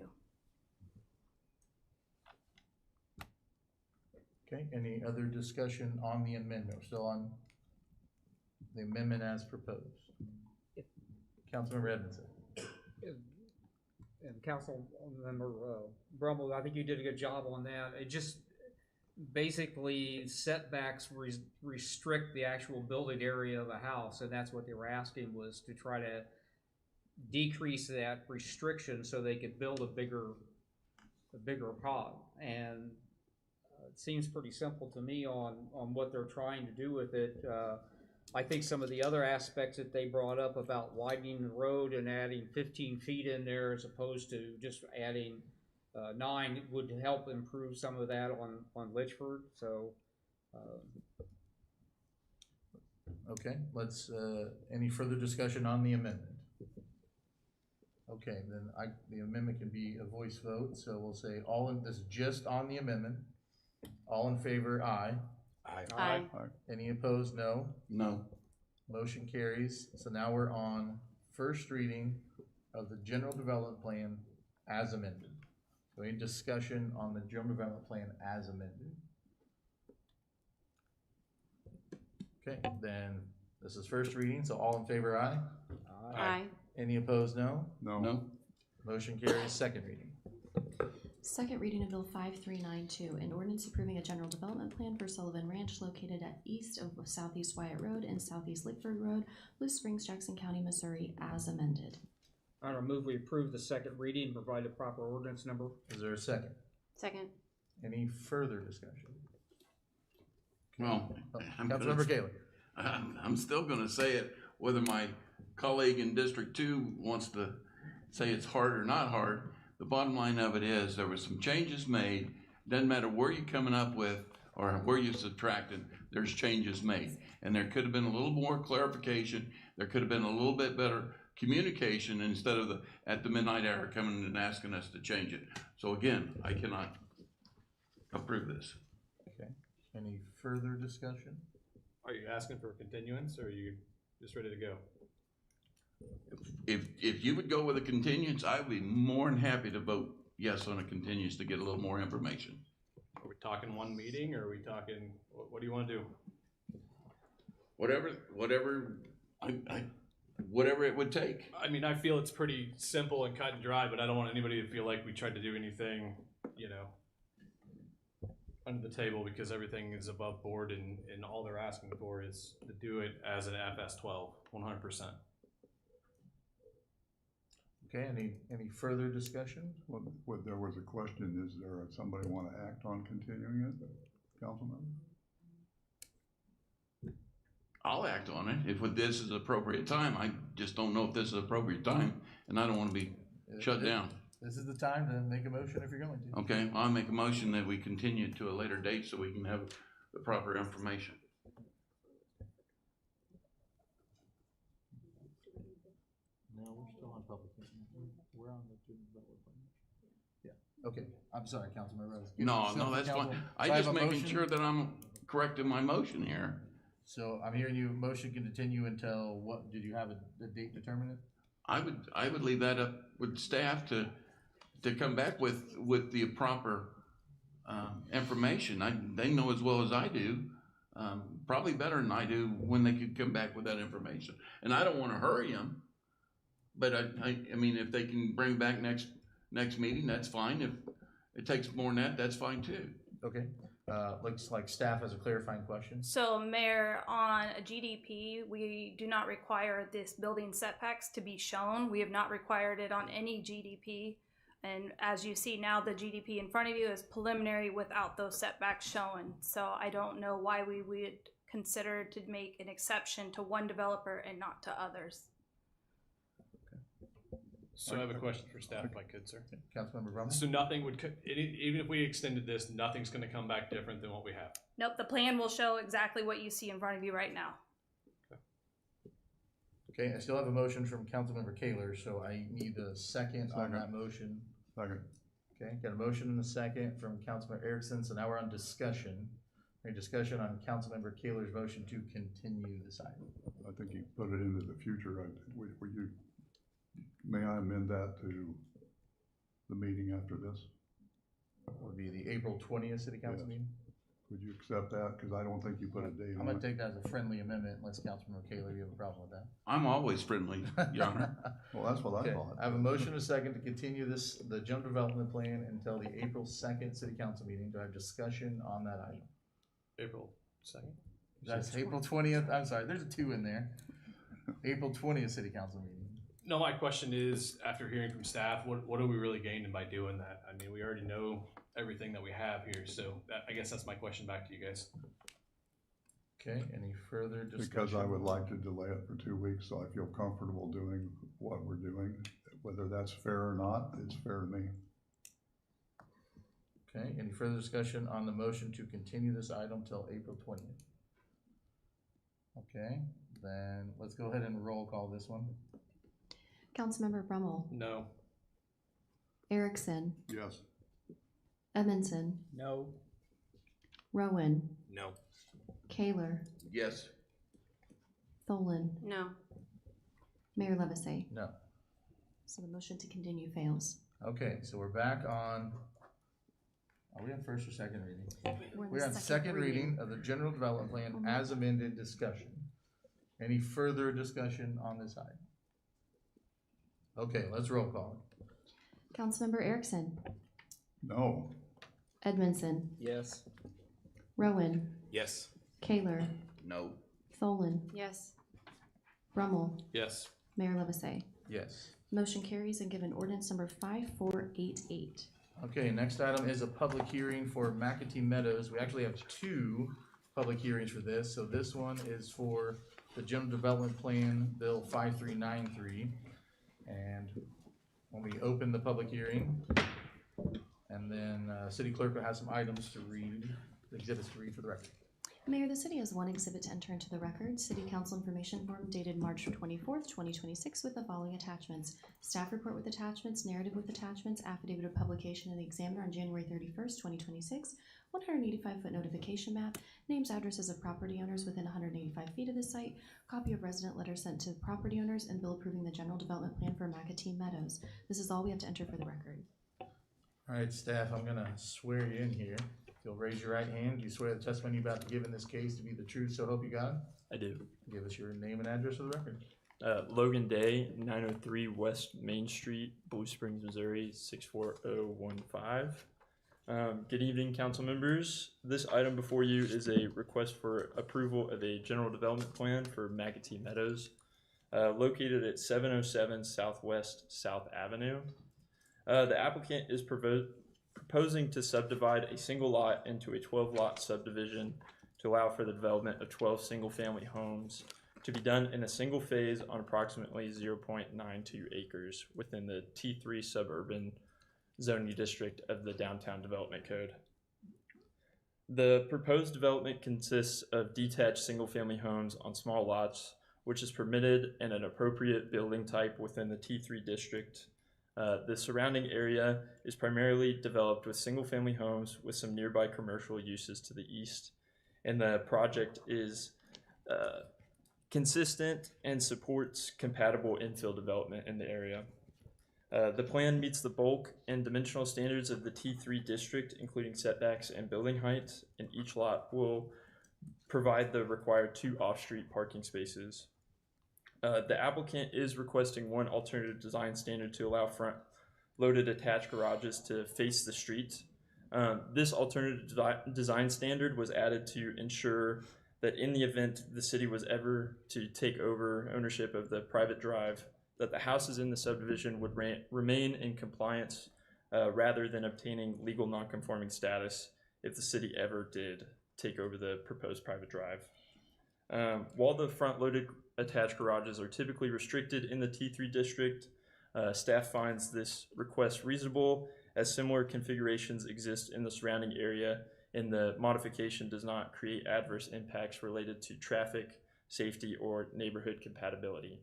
Okay, any other discussion on the amendment? We're still on the amendment as proposed. Councilmember Edmondson. And Councilmember Brumble, I think you did a good job on that. It just basically setbacks restrict the actual building area of a house, and that's what they were asking, was to try to decrease that restriction so they could build a bigger pod. And it seems pretty simple to me on what they're trying to do with it. I think some of the other aspects that they brought up about widening the road and adding 15 feet in there as opposed to just adding 9 would help improve some of that on Litchford. So, Okay, let's, any further discussion on the amendment? Okay, then the amendment can be a voice vote, so we'll say this is just on the amendment. All in favor, aye. Aye. Any opposed? No. No. Motion carries. So now we're on first reading of the general development plan as amended. So any discussion on the general development plan as amended? Okay, then this is first reading, so all in favor, aye? Aye. Any opposed? No. No. Motion carries. Second reading. Second reading of Bill 5392, an ordinance approving a general development plan for Sullivan Ranch located at east of Southeast Wyatt Road and Southeast Lickford Road, Blue Springs, Jackson County, Missouri, as amended. I don't move we approve the second reading and provide a proper ordinance number. Is there a second? Second. Any further discussion? Well, Councilmember Kaler. I'm still gonna say it, whether my colleague in District 2 wants to say it's hard or not hard. The bottom line of it is, there were some changes made. Doesn't matter where you're coming up with or where you subtracted, there's changes made. And there could have been a little more clarification. There could have been a little bit better communication instead of at the midnight hour coming and asking us to change it. So again, I cannot approve this. Okay. Any further discussion? Are you asking for a continuance, or are you just ready to go? If you would go with a continuance, I would be more than happy to vote yes on a continuance to get a little more information. Are we talking one meeting, or are we talking, what do you want to do? Whatever it would take. I mean, I feel it's pretty simple and cut and dry, but I don't want anybody to feel like we tried to do anything, you know, under the table, because everything is above board, and all they're asking for is to do it as an FS12, 100%. Okay, any further discussion? What there was a question, is there somebody want to act on continuing it, councilman? I'll act on it if this is appropriate time. I just don't know if this is appropriate time, and I don't want to be shut down. This is the time to make a motion if you're going to. Okay, I'll make a motion that we continue to a later date so we can have the proper information. No, we're still on public. We're on the development plan. Yeah, okay. I'm sorry, Councilman Rose. No, that's fine. I'm just making sure that I'm correct in my motion here. So I'm hearing you, motion can continue until what, did you have a date determined? I would leave that up with staff to come back with the proper information. They know as well as I do, probably better than I do, when they could come back with that information. And I don't want to hurry them, but I mean, if they can bring back next meeting, that's fine. If it takes more than that, that's fine too. Okay. Looks like staff has a clarifying question. So, Mayor, on a GDP, we do not require this building setbacks to be shown. We have not required it on any GDP. And as you see now, the GDP in front of you is preliminary without those setbacks shown. So I don't know why we would consider to make an exception to one developer and not to others. So I have a question for staff, if I could, sir. Councilmember Brumman? So nothing would, even if we extended this, nothing's gonna come back different than what we have? Nope, the plan will show exactly what you see in front of you right now. Okay, I still have a motion from Councilmember Kaler, so I need a second on that motion. Second. Okay, got a motion and a second from Councilmember Erickson, so now we're on discussion. Any discussion on Councilmember Kaler's motion to continue this item? I think you put it into the future. May I amend that to the meeting after this? Would be the April 20th city council meeting? Would you accept that? Because I don't think you put a date I'm on gonna it. take that as a friendly amendment unless Councilmember Kaler, you have a problem with that. I'm always friendly, Your Honor. Well, that's what I Okay, thought. I have a motion and a second to continue the general development plan until the April 2nd city council meeting. Do I have discussion on that item? April 2nd? That's April 20th, I'm sorry, there's a 2 in there. April 20th city council meeting. No, my question is, after hearing from staff, what are we really gaining by doing that? I mean, we already know everything that we have here, so I guess that's my question back to you guys. Okay, any further discussion? Because I would like to delay it for 2 weeks, so I feel comfortable doing what we're doing. Whether that's fair or not, it's fair to me. Okay, any further discussion on the motion to continue this item till April 20th? Okay, then let's go ahead and roll call this one. Councilmember Brummel, No. Erickson, Yes. Edmondson, No. Rowan, No. Kaler, Yes. Tholen, No. Mayor Levesey. No. So the motion to continue fails. Okay, so we're back on, are we on first or second reading? We're We're on second reading of the general development plan as amended discussion. Any further discussion on this item? Okay, let's roll call. Councilmember Erickson, No. Edmondson, Yes. Rowan, Yes. Kaler, No. Tholen, Yes. Brummel, Yes. Mayor Levesey. Yes. Motion carries and given ordinance number 5488. Okay, next item is a public hearing for McAtee Meadows. We actually have two public hearings for this. So this one is for the General Development Plan, Bill 5393. And when we open the public hearing, and then City Clerk will have some items to read, exhibits to read for the record. Mayor, the city has one exhibit to enter into the record, City Council Information Form dated March 24th, 2026 with the following attachments. Staff report with attachments, narrative with attachments, affidavit of publication in the Examiner on January 31st, 2026, 185-foot notification map, names, addresses of property owners within 185 feet of the site, copy of resident letter sent to property owners, and bill approving the general development plan for McAtee Meadows. This is all we have to enter for the record. All right, staff, I'm gonna swear you in here. If you'll raise your right hand, do you swear the testimony you're about to give in this case to be the truth, so help you God? I do. Give us your name and address for the record. Logan Day, 903 West Main Street, Blue Springs, Missouri, 64015. Good evening, council members. This item before you is a request for approval of a general development plan for McAtee Meadows, located at 707 Southwest South Avenue. The applicant is proposing to subdivide a single lot into a 12-lot subdivision to allow for the development of 12 single-family homes to be done in a single phase on approximately 0.92 acres within the T3 suburban zoning district of the Downtown Development Code. The proposed development consists of detached single-family homes on small lots, which is permitted and an appropriate building type within the T3 district. The surrounding area is primarily developed with single-family homes with some nearby commercial uses to the east, and the project is consistent and supports compatible infill development in the area. The plan meets the bulk and dimensional standards of the T3 district, including setbacks and building heights, and each lot will provide the required 2 off-street parking spaces. The applicant is requesting one alternative design standard to allow front-loaded attached garages to face the street. This alternative design standard was added to ensure that in the event the city was ever to take over ownership of the private drive, that the houses in the subdivision would remain in compliance rather than obtaining legal nonconforming status if the city ever did take over the proposed private drive. While the front-loaded attached garages are typically restricted in the T3 district, staff finds this request reasonable as similar configurations exist in the surrounding area and the modification does not create adverse impacts related to traffic, safety, or neighborhood compatibility.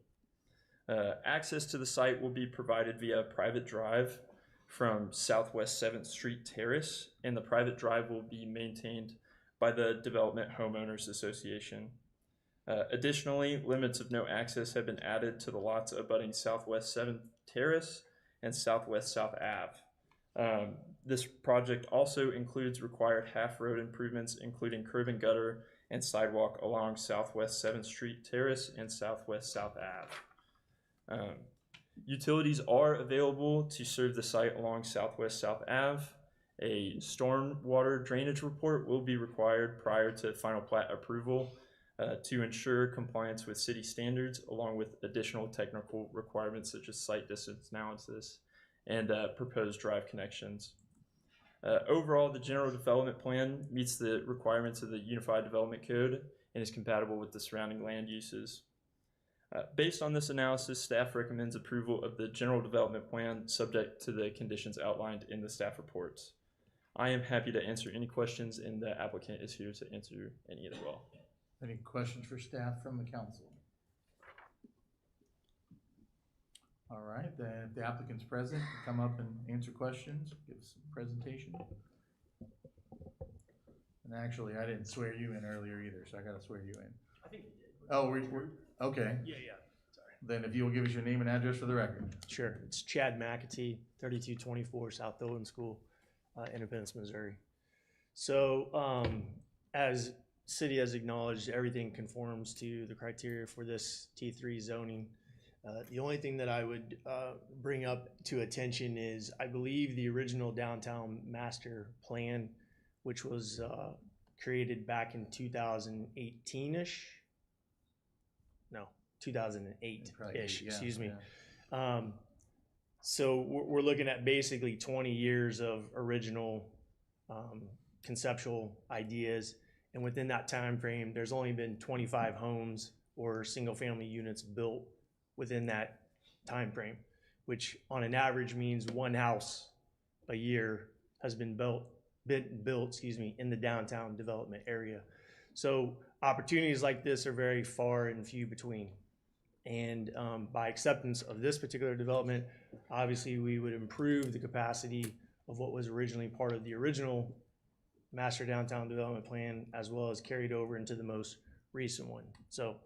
Access to the site will be provided via a private drive from Southwest 7th Street Terrace, and the private drive will be maintained by the Development Homeowners Association. Additionally, limits of no access have been added to the lots abutting Southwest 7th Terrace and Southwest South Ave. This project also includes required half-road improvements, including curb and gutter and sidewalk along Southwest 7th Street Terrace and Southwest South Ave. Utilities are available to serve the site along Southwest South Ave. A stormwater drainage report will be required prior to final plat approval to ensure compliance with city standards, along with additional technical requirements such as site distance analysis and proposed drive connections. Overall, the general development plan meets the requirements of the Unified Development Code and is compatible with the surrounding land uses. Based on this analysis, staff recommends approval of the general development plan subject to the conditions outlined in the staff reports. I am happy to answer any questions, and the applicant is here to answer any as well. Any questions for staff from the council? All right, then if the applicant's present, come up and answer questions, give us a presentation. And actually, I didn't swear you in earlier either, so I gotta swear you in. I think you did. Oh, okay. Yeah, yeah. Then if you will give us your name and address for the record. Sure. It's Chad McAtee, 3224 South Dolan School, Independence, Missouri. So, as city has acknowledged, everything conforms to the criteria for this T3 zoning. The only thing that I would bring up to attention is I believe the original downtown master plan, which was created back in 2018-ish. No, 2008-ish, Yeah, excuse me. yeah. So we're looking at basically 20 years of original conceptual ideas. And within that time frame, there's only been 25 homes or single-family units built within that time frame, which on an average means one house a year has been built, in the downtown development area. So opportunities like this are very far and few between. And by acceptance of this particular development, obviously we would improve the capacity of what was originally part of the original master downtown development plan, as well as carried over into the most recent one. So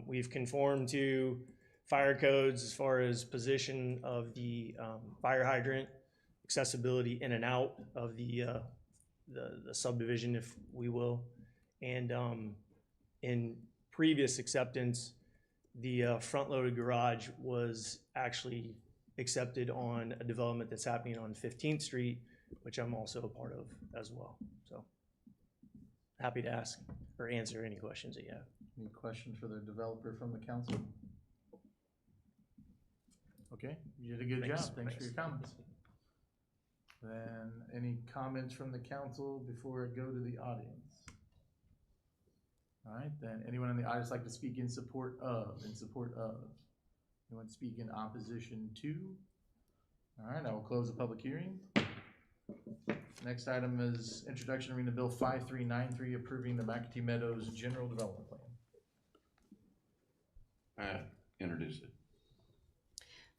we've conformed to fire codes as far as position of the fire hydrant, accessibility in and out of the subdivision, if we will. And in previous acceptance, the front-loaded garage was actually accepted on a development that's happening on 15th Street, which I'm also a part of as well. So happy to ask or answer any questions that you have. Any questions for the developer from the council? Okay, you did a good job. Thanks for your comments. Then any comments from the council before I go to the audience? All right, then anyone in the audience like to speak in support of? Anyone speak in opposition to? All right, I will close the public hearing. Next item is introduction of reading of Bill 5393, approving the McAtee Meadows General Development Plan. Introduce it.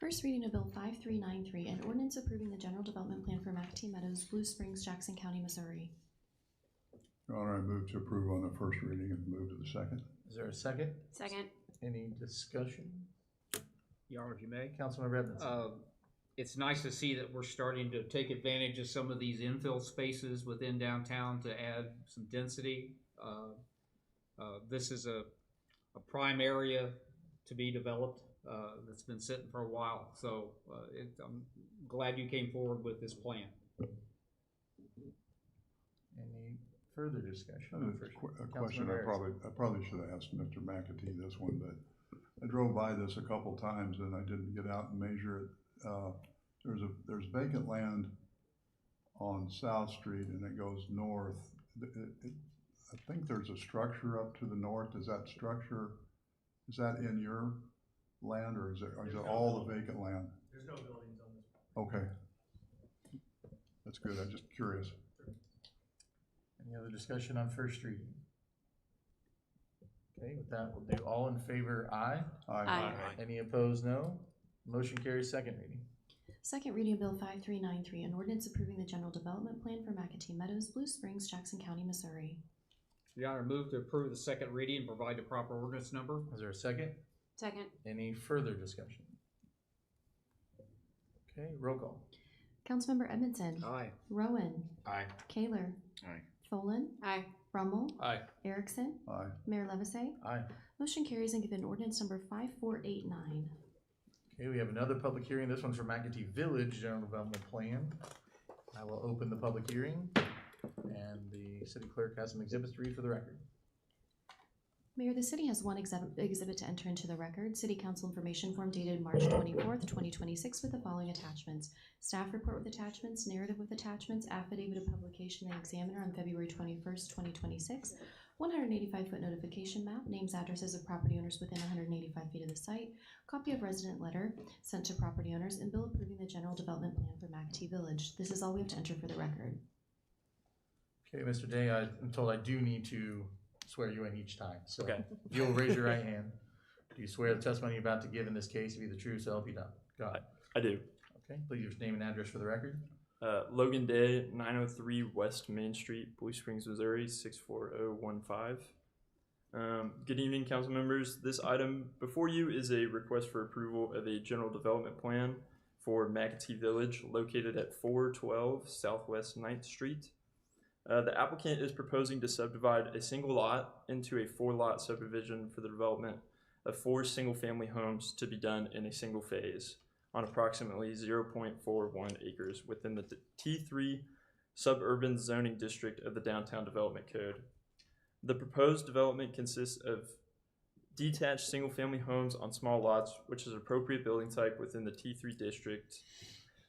First reading of Bill 5393, an ordinance approving the general development plan for McAtee Meadows, Blue Springs, Jackson County, Missouri. Your Honor, I move to approve on the first reading and move to the second. Is there a second? Second. Any discussion? Your Honor, if you may. Councilman Edmondson. It's nice to see that we're starting to take advantage of some of these infill spaces within downtown to add some density. This is a prime area to be developed that's been sitting for a while. So I'm glad you came forward with this plan. Any further discussion? A question I probably should have asked Mr. McAtee this one, but I drove by this a couple times and I didn't get out and measure it. There's vacant land on South Street and it goes north. I think there's a structure up to the north. Is that structure, is that in your land or is it all the vacant land? There's no buildings on this. Okay. That's good. I'm just curious. Any other discussion on first reading? Okay, with that, we'll do all in favor, aye. Aye. Any opposed, no. Motion carries second reading. Second reading of Bill 5393, an ordinance approving the general development plan for McAtee Meadows, Blue Springs, Jackson County, Missouri. Your Honor, move to approve the second reading and provide the proper ordinance number. Is there a second? Second. Any further discussion? Okay, roll call. Councilmember Edmondson. Aye. Rowan. Aye. Kaler. Aye. Tholen. Aye. Rummel. Aye. Erickson. Aye. Mayor Levesey. Aye. Motion carries and given ordinance number 5489. Okay, we have another public hearing. This one's for McAtee Village General Development Plan. I will open the public hearing and the city clerk has some exhibits to read for the record. Mayor, the city has one exhibit to enter into the record. City Council Information Form dated March 24th, 2026 with the following attachments. Staff report with attachments, narrative with attachments, affidavit of publication and examiner on February 21st, 2026, 185-foot notification map, names, addresses of property owners within 185 feet of the site, copy of resident letter sent to property owners, and bill approving the general development plan for McAtee Village. This is all we have to enter for the record. Okay, Mr. Day, I'm told I do need to swear you in each time. So Okay. if you'll raise your right hand. Do you swear the testimony you're about to give in this case to be the truth, so help you God? I do. Okay, please give your name and address for the record. Logan Day, 903 West Main Street, Blue Springs, Missouri, 64015. Good evening, council members. This item before you is a request for approval of a general development plan for McAtee Village located at 412 Southwest 9th Street. The applicant is proposing to subdivide a single lot into a 4-lot subdivision for the development of 4 single-family homes to be done in a single phase on approximately 0.41 acres within the T3 suburban zoning district of the Downtown Development Code. The proposed development consists of detached single-family homes on small lots, which is appropriate building type within the T3 district.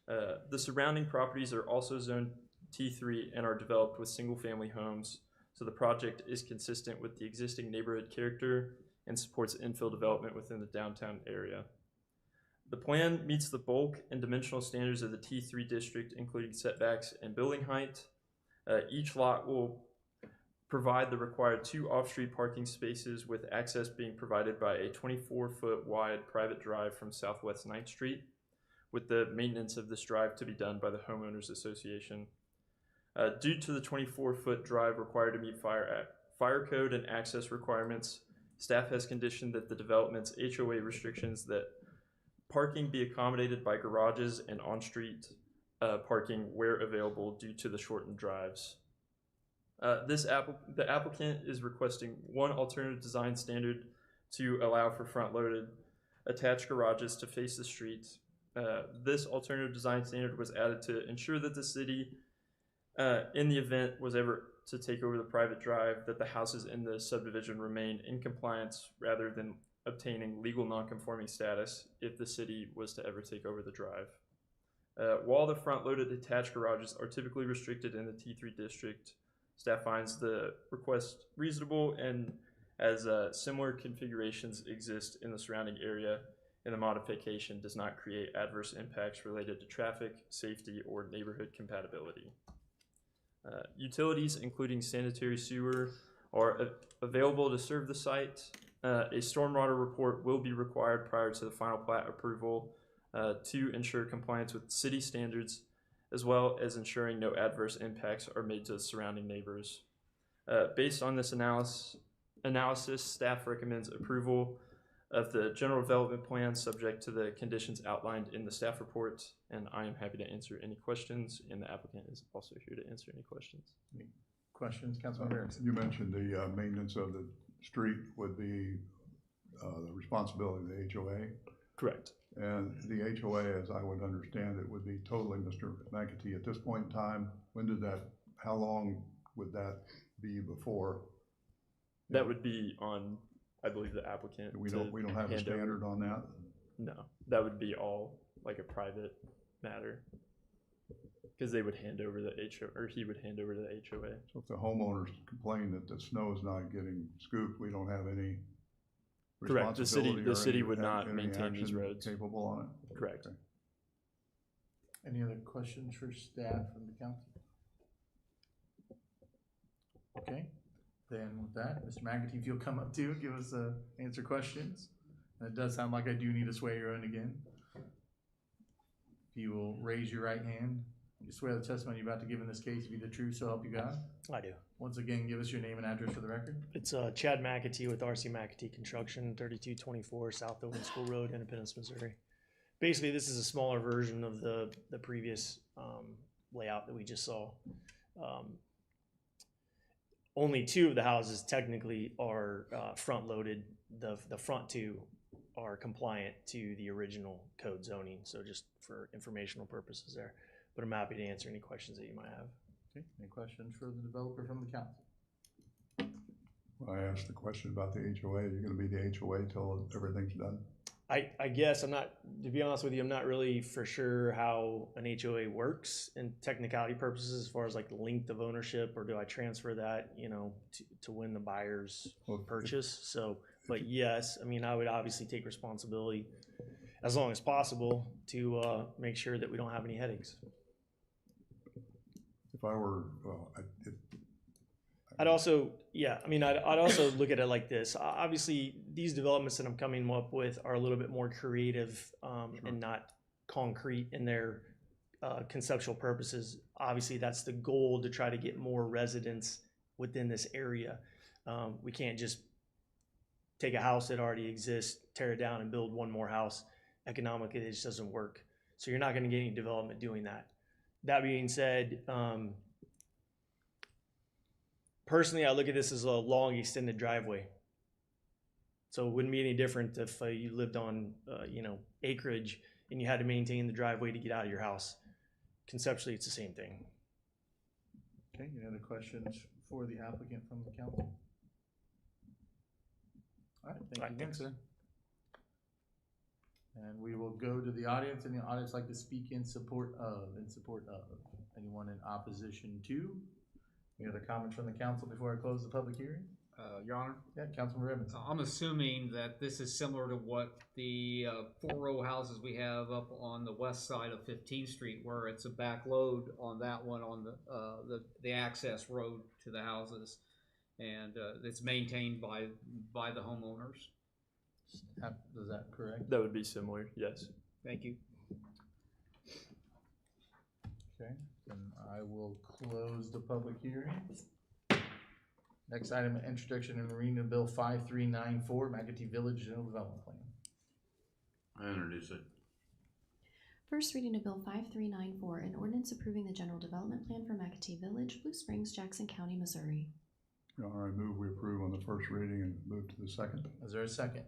The surrounding properties are also zoned T3 and are developed with single-family homes, so the project is consistent with the existing neighborhood character and supports infill development within the downtown area. The plan meets the bulk and dimensional standards of the T3 district, including setbacks and building height. Each lot will provide the required 2 off-street parking spaces, with access being provided by a 24-foot wide private drive from Southwest 9th Street, with the maintenance of this drive to be done by the homeowners association. Due to the 24-foot drive required to meet fire code and access requirements, staff has conditioned that the development's HOA restrictions that parking be accommodated by garages and on-street parking where available due to the shortened drives. The applicant is requesting one alternative design standard to allow for front-loaded attached garages to face the street. This alternative design standard was added to ensure that the city, in the event was ever to take over the private drive, that the houses in the subdivision remain in compliance rather than obtaining legal nonconforming status if the city was to ever take over the drive. While the front-loaded attached garages are typically restricted in the T3 district, staff finds the request reasonable, and as similar configurations exist in the surrounding area, and the modification does not create adverse impacts related to traffic, safety, or neighborhood compatibility. Utilities, including sanitary sewer, are available to serve the site. A stormwater report will be required prior to the final plat approval to ensure compliance with city standards, as well as ensuring no adverse impacts are made to the surrounding neighbors. Based on this analysis, staff recommends approval of the general development plan subject to the conditions outlined in the staff report, and I am happy to answer any questions, and the applicant is also here to answer any questions. Any questions, Councilmember Erickson? You mentioned the maintenance of the street would be the responsibility of the HOA. Correct. And the HOA, as I would understand it, would be totally Mr. McAtee at this point in time. How long would that be before? That would be on, I believe, the applicant. We don't have a standard on that? No, that would be all like a private matter. Because they would hand over the HOA, or he would hand over to the HOA. So if the homeowners complain that the snow is not getting scooped, we don't have any correct. responsibility. The city would not maintain these roads. Capable on it? Correct. Okay. Any other questions for staff from the council? Okay, then with that, Mr. McAtee, if you'll come up too, give us answer questions. And it does sound like I do need to swear you in again. If you will raise your right hand, you swear the testimony you're about to give in this case to be the truth, so help you God. I do. Once again, give us your name and address for the record. It's Chad McAtee with RC McAtee Construction, 3224 South Owen School Road, Independence, Missouri. Basically, this is a smaller version of the previous layout that we just saw. Only 2 of the houses technically are front-loaded. The front 2 are compliant to the original code zoning, so just for informational purposes there. But I'm happy to answer any questions that you might have. Okay, any questions for the developer from the council? When I asked the question about the HOA, you're gonna be the HOA till everything's done? I guess I'm not, to be honest with you, I'm not really for sure how an HOA works in technicality purposes as far as like the length of ownership, or do I transfer that, to when the buyers purchase. So, but yes, I mean, I would obviously take responsibility as long as possible to make sure that we don't have any headaches. If I were, I'd also look at it like this. Obviously, these developments that I'm coming up with are a little bit more creative and not concrete in their conceptual purposes, obviously that's the goal, to try to get more residents within this area. We can't just take a house that already exists, tear it down and build one more house. Economically, it just doesn't work. So you're not going to get any development doing that. That being said, personally, I look at this as a long extended driveway. So it wouldn't be any different if you lived on, acreage and you had to maintain the driveway to get out of your house. Conceptually, it's the same thing. Okay, any other questions for the applicant from the council? All right, thank you again, sir. And we will go to the audience, and the audience like to speak in support of. Anyone in opposition to? Any other comments from the council before I close the public hearing? Your Honor? Yeah, Councilman Evans. I'm assuming that this is similar to what the 4-row houses we have up on the west side of 15th Street, where it's a back load on that one on the access road to the houses, and it's maintained by the homeowners. Is that correct? That would be similar, yes. Thank you. Okay, then I will close the public hearing. Next item, introduction and reading of Bill 5394, McAtee Village General Development Plan. I introduce it. First reading of Bill 5394, an ordinance approving the general development plan for McAtee Village, Blue Springs, Jackson County, Missouri. Your Honor, I move we approve on the first reading and move to the second. Is there a second?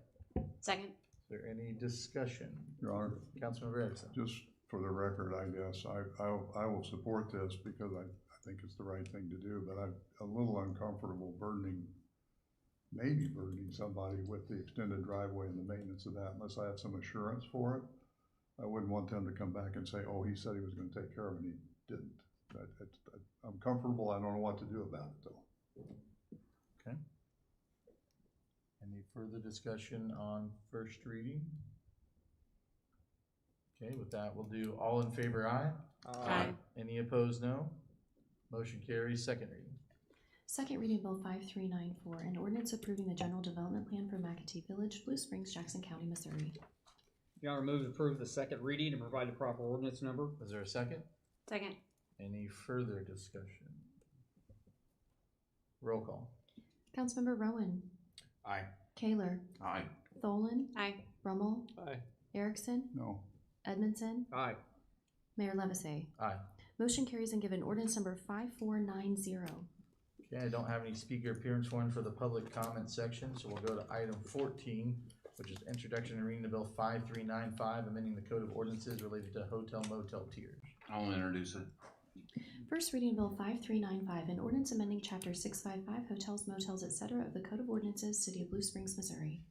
Second. Is there any discussion? Your Honor, Councilman Erickson. just for the record, I guess, I will support this because I think it's the right thing to do, but I'm a little uncomfortable maybe burdening somebody with the extended driveway and the maintenance of that unless I have some assurance for it. I wouldn't want them to come back and say, oh, he said he was gonna take care of it and he didn't. I'm comfortable, I don't know what to do about it though. Okay. Any further discussion on first reading? Okay, with that, we'll do all in favor, aye? Aye. Any opposed, no? Motion carries. Second reading. Second reading of Bill 5394, an ordinance approving the general development plan for McAtee Village, Blue Springs, Jackson County, Missouri. Your Honor, move to approve the second reading and provide the proper ordinance number. Is there a second? Second. Any further discussion? Roll call. Councilmember Rowan. Aye. Kaler. Aye. Tholen. Aye. Brummel. Aye. Erickson. No. Edmondson. Aye. Mayor Levesey. Aye. Motion carries and given ordinance number 5490. Okay, I don't have any speaker appearance warrant for the public comment section, so we'll go to item 14, which is introduction and reading of Bill 5395, amending the Code of Ordinances related to hotel motel tiers. I'll introduce it. First reading of Bill 5395, an ordinance amending Chapter 655, Hotels, Motels, etc. of the Code of Ordinances, City of Blue Springs, Missouri.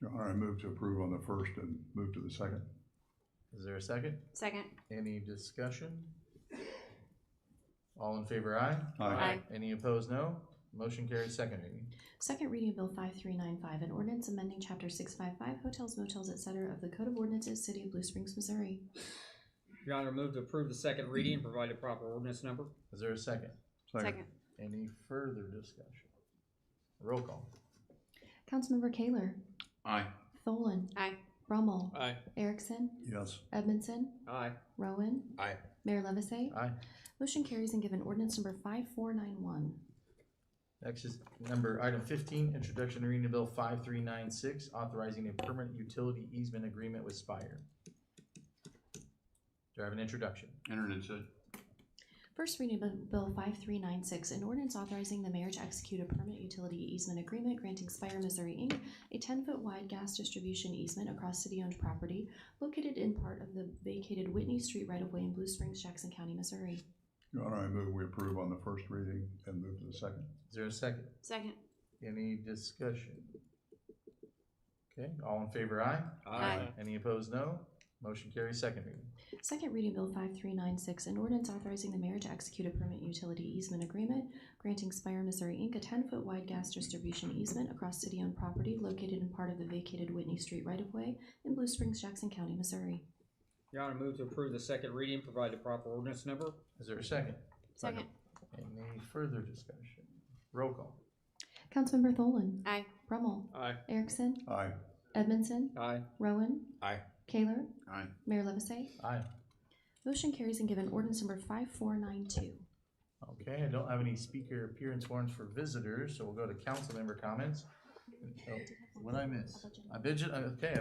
Your Honor, I move to approve on the first and move to the second. Is there a second? Second. Any discussion? All in favor, aye? Aye. Any opposed, no? Motion carries. Second reading. Second reading of Bill 5395, an ordinance amending Chapter 655, Hotels, Motels, etc. of the Code of Ordinances, City of Blue Springs, Missouri. Your Honor, move to approve the second reading and provide the proper ordinance number. Is there a second? Second. Any further discussion? Roll call. Councilmember Kaler. Aye. Tholen. Aye. Brummel. Aye. Erickson. Yes. Edmondson. Aye. Rowan. Aye. Mayor Levesey. Aye. Motion carries and given ordinance number 5491. Next is item 15, introduction and reading of Bill 5396, authorizing a permanent utility easement agreement with Spire. Do I have an introduction? Introduce it. First reading of Bill 5396, an ordinance authorizing the mayor to execute a permanent utility easement agreement granting Spire, Missouri, Inc. a 10-foot wide gas distribution easement across city-owned property located in part of the vacated Whitney Street right-of-way in Blue Springs, Jackson County, Missouri. Your Honor, I move we approve on the first reading and move to the second. Is there a second? Second. Any discussion? Okay, all in favor, aye? Aye. Any opposed, no? Motion carries. Second reading. Second reading Bill 5396, an ordinance authorizing the mayor to execute a permanent utility easement agreement granting Spire, Missouri, Inc. a 10-foot wide gas distribution easement across city-owned property located in part of the vacated Whitney Street right-of-way in Blue Springs, Jackson County, Missouri. Your Honor, move to approve the second reading, provide the proper ordinance number. Is there a second? Second. Any further discussion? Roll call. Councilmember Tholen. Aye. Brummel. Aye. Erickson. Aye. Edmondson. Aye. Rowan. Aye. Kaler. Aye. Mayor Levesey. Aye. Motion carries and given ordinance number 5492. Okay, I don't have any speaker appearance warrants for visitors, so we'll go to council member comments. Oh, what'd I miss? I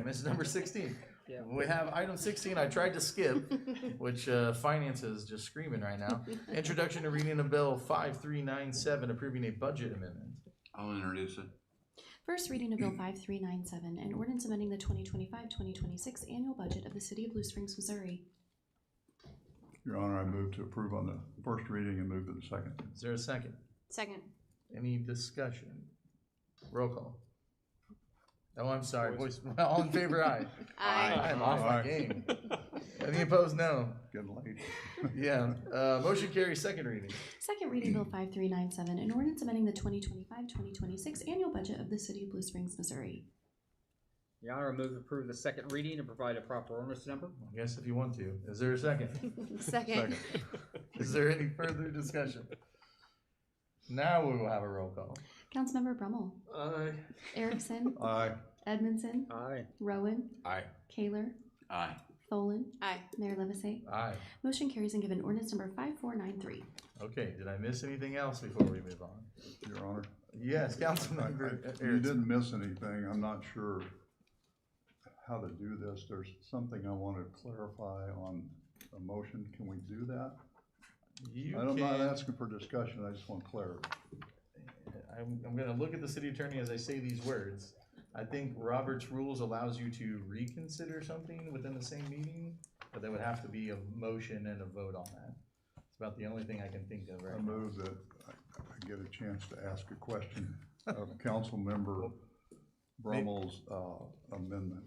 missed number 16. Yeah. We have item 16 I tried to skip, which finance is just screaming right now. Introduction to reading of bill 5397, approving a budget amendment. I'll introduce it. First reading of Bill 5397, an ordinance amending the 2025-2026 annual budget of the City of Blue Springs, Missouri. Your Honor, I move to approve on the first reading and move to the second. Is there a second? Second. Any discussion? Roll call. Oh, I'm sorry. Voice. All in favor, aye. Aye. I'm off my Aye. game. Any opposed, no. Getting late. Yeah. Motion carries, second reading. Second reading Bill 5397, an ordinance amending the 2025-2026 annual budget of the City of Blue Springs, Missouri. Your Honor, I move to approve the second reading and provide a proper ordinance number. I guess if you want to. Is there a second? Second. Is there any further discussion? Now we will have a roll call. Councilmember Brummel. Aye. Erickson. Aye. Edmondson. Aye. Rowan. Aye. Kaler. Aye. Tholen. Aye. Mayor Livesey. Aye. Motion carries and given ordinance number 5493. Okay, did I miss anything else before we move on? Your Honor. Yes, Councilmember You Erickson. didn't miss anything. I'm not sure how to do this. There's something I want to clarify on a motion. Can we do that? I'm not asking for discussion. I just want clarity. I'm gonna look at the city attorney as I say these words. I think Robert's rules allows you to reconsider something within the same meeting, but there would have to be a motion and a vote on that. It's about the only thing I can think of right I now. move that I get a chance to ask a question of Councilmember Brummel's amendment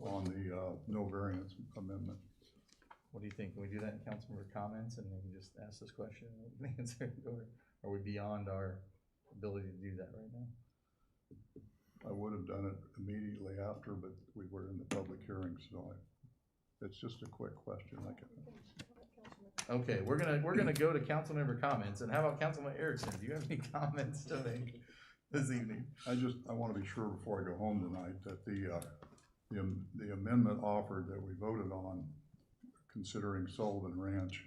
on the no variance amendment. What do you think? Can we do that in councilmember comments and maybe just ask this question and answer it, or are we beyond our ability to do that right now? I would have done it immediately after, but we were in the public hearing, so it's just a quick question. Okay, we're gonna go to councilmember comments, and how about Councilman Erickson? Do you have any comments to make this evening? I want to be sure before I go home tonight that the amendment offered that we voted on, considering Sullivan Ranch,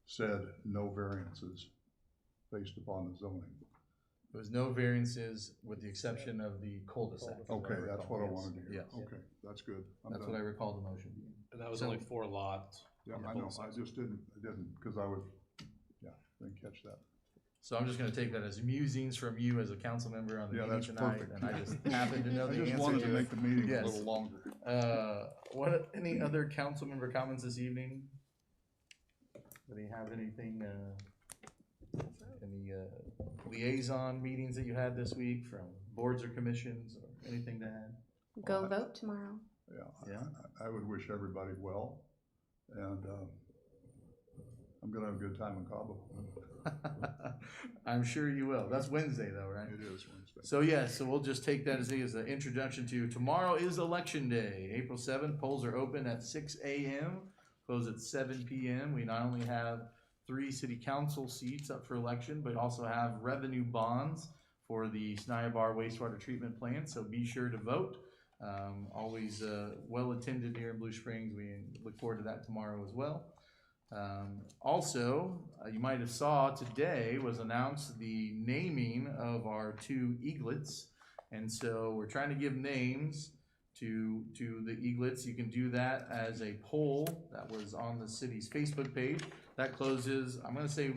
said no variances based upon the zoning. There was no variances with the exception of the cul-de-sac. Okay, that's what I wanted to hear. Yes. Okay, that's good. I'm That's done. what I recall the motion being. And that was So- only 4 lots. Yeah, on the I know, cul-de-sac. I just didn't, because didn't catch that. So I'm just gonna take that as musings from you as a council member on the Yeah, meeting that's tonight, perfect. and I just happen to know the I answer just wanted to it. make the meeting a Yes. little longer. Any other council member comments this evening? Do they have anything, any liaison meetings that you had this week from boards or commissions, or anything to add? Go vote tomorrow. Yeah, I would wish everybody well, and I'm gonna have a good time in Cabo. I'm sure you will. That's Wednesday though, right? It is Wednesday. So yeah, so we'll just take that as an introduction to tomorrow is election day, April 7th. Polls are open at 6 a.m., close at 7 p.m. We not only have 3 city council seats up for election, but also have revenue bonds for the Snyabar wastewater treatment plant. So be sure to vote. Always well attended here in Blue Springs. We look forward to that tomorrow as well. Also, you might have saw today was announced the naming of our 2 eaglets, and so we're trying to give names to the eaglets. You can do that as a poll that was on the city's Facebook page. That closes, I'm gonna say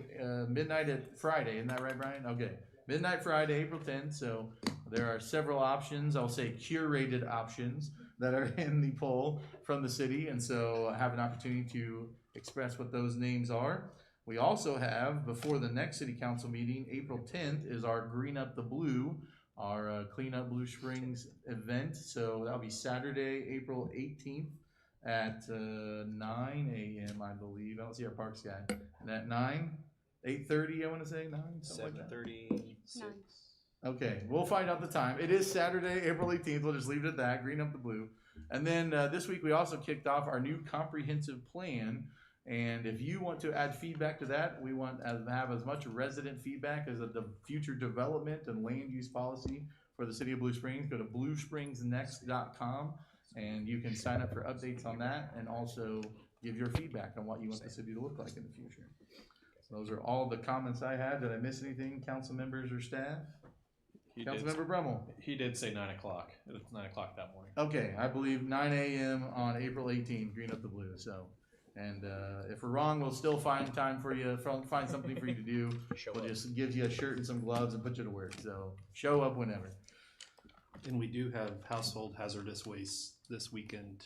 midnight at Friday. Isn't that right, Brian? Okay, midnight Friday, April 10th. So there are several options. I'll say curated options that are in the poll from the city, and so I have an opportunity to express what those names are. We also have, before the next city council meeting, April 10th, is our Green Up the Blue, our Clean Up Blue Springs event. So that'll be Saturday, April 18th at 9 a.m., I believe. I don't see our parks guy. And at 8:30, I want to say, 9? 7:30. Okay, we'll find out the time. It is Saturday, April 18th. We'll just leave it at that. Green Up the Blue. And then this week we also kicked off our new comprehensive plan. And if you want to add feedback to that, we want to have as much resident feedback as the future development and land use policy for the city of Blue Springs. Go to bluespringsnext.com and you can sign up for updates on that, and also give your feedback on what you want the city to look like in the future. So those are all the comments I had. Did I miss anything, council members or staff? Councilmember Brummel. He did say 9 o'clock. It was 9 o'clock that morning. Okay, I believe 9 a.m. on April 18th, Green Up the Blue. So, and if we're wrong, we'll still find time for you, find something for you to do. We'll just give you a shirt and some gloves and put you to work. So show up whenever. And we do have household hazardous waste this weekend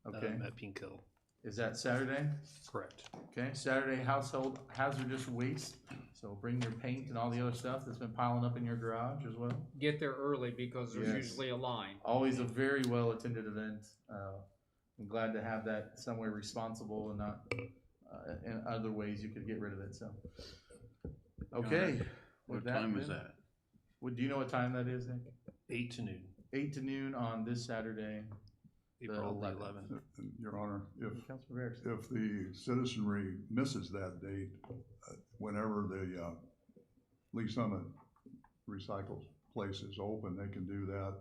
Okay. at Pink Hill. Is that Saturday? Correct. Okay, Saturday household hazardous waste. So bring your paint and all the other stuff that's been piling up in your garage as well. Get there early because there's Yes. usually a line. Always a very well attended event. I'm glad to have that somewhere responsible and not in other ways you could get rid of it. So, okay. What With time is then- that? Do you know what time that is, Nick? 8 to noon. 8 to noon on this Saturday. April the 11th. Your Honor, Councilmember Erickson. if the citizenry misses that date, whenever the Lee Summit recycle place is open, they can do that,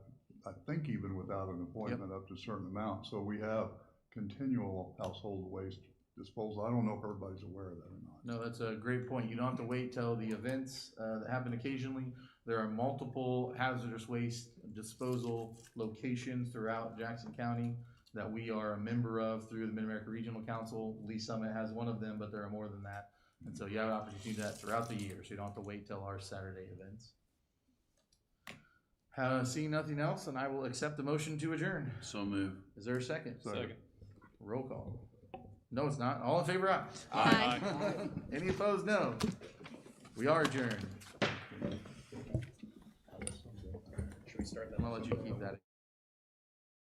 I think even without an appointment up to a certain amount. So we have continual household waste disposal. I don't know if everybody's aware of that or not. No, that's a great point. You don't have to wait till the events that happen occasionally. There are multiple hazardous waste disposal locations throughout Jackson County that we are a member of through the Mid-America Regional Council. Lee Summit has one of them, but there are more than that. And so you have an opportunity to do that throughout the year, so you don't have to wait till our Saturday events. Seeing nothing else, and I will accept the motion to adjourn. So move. Is there a second? Second. Roll call. No, it's not. All in favor, aye. Aye. Any opposed, no. We are adjourned. Should we start that? I'm gonna let you keep that.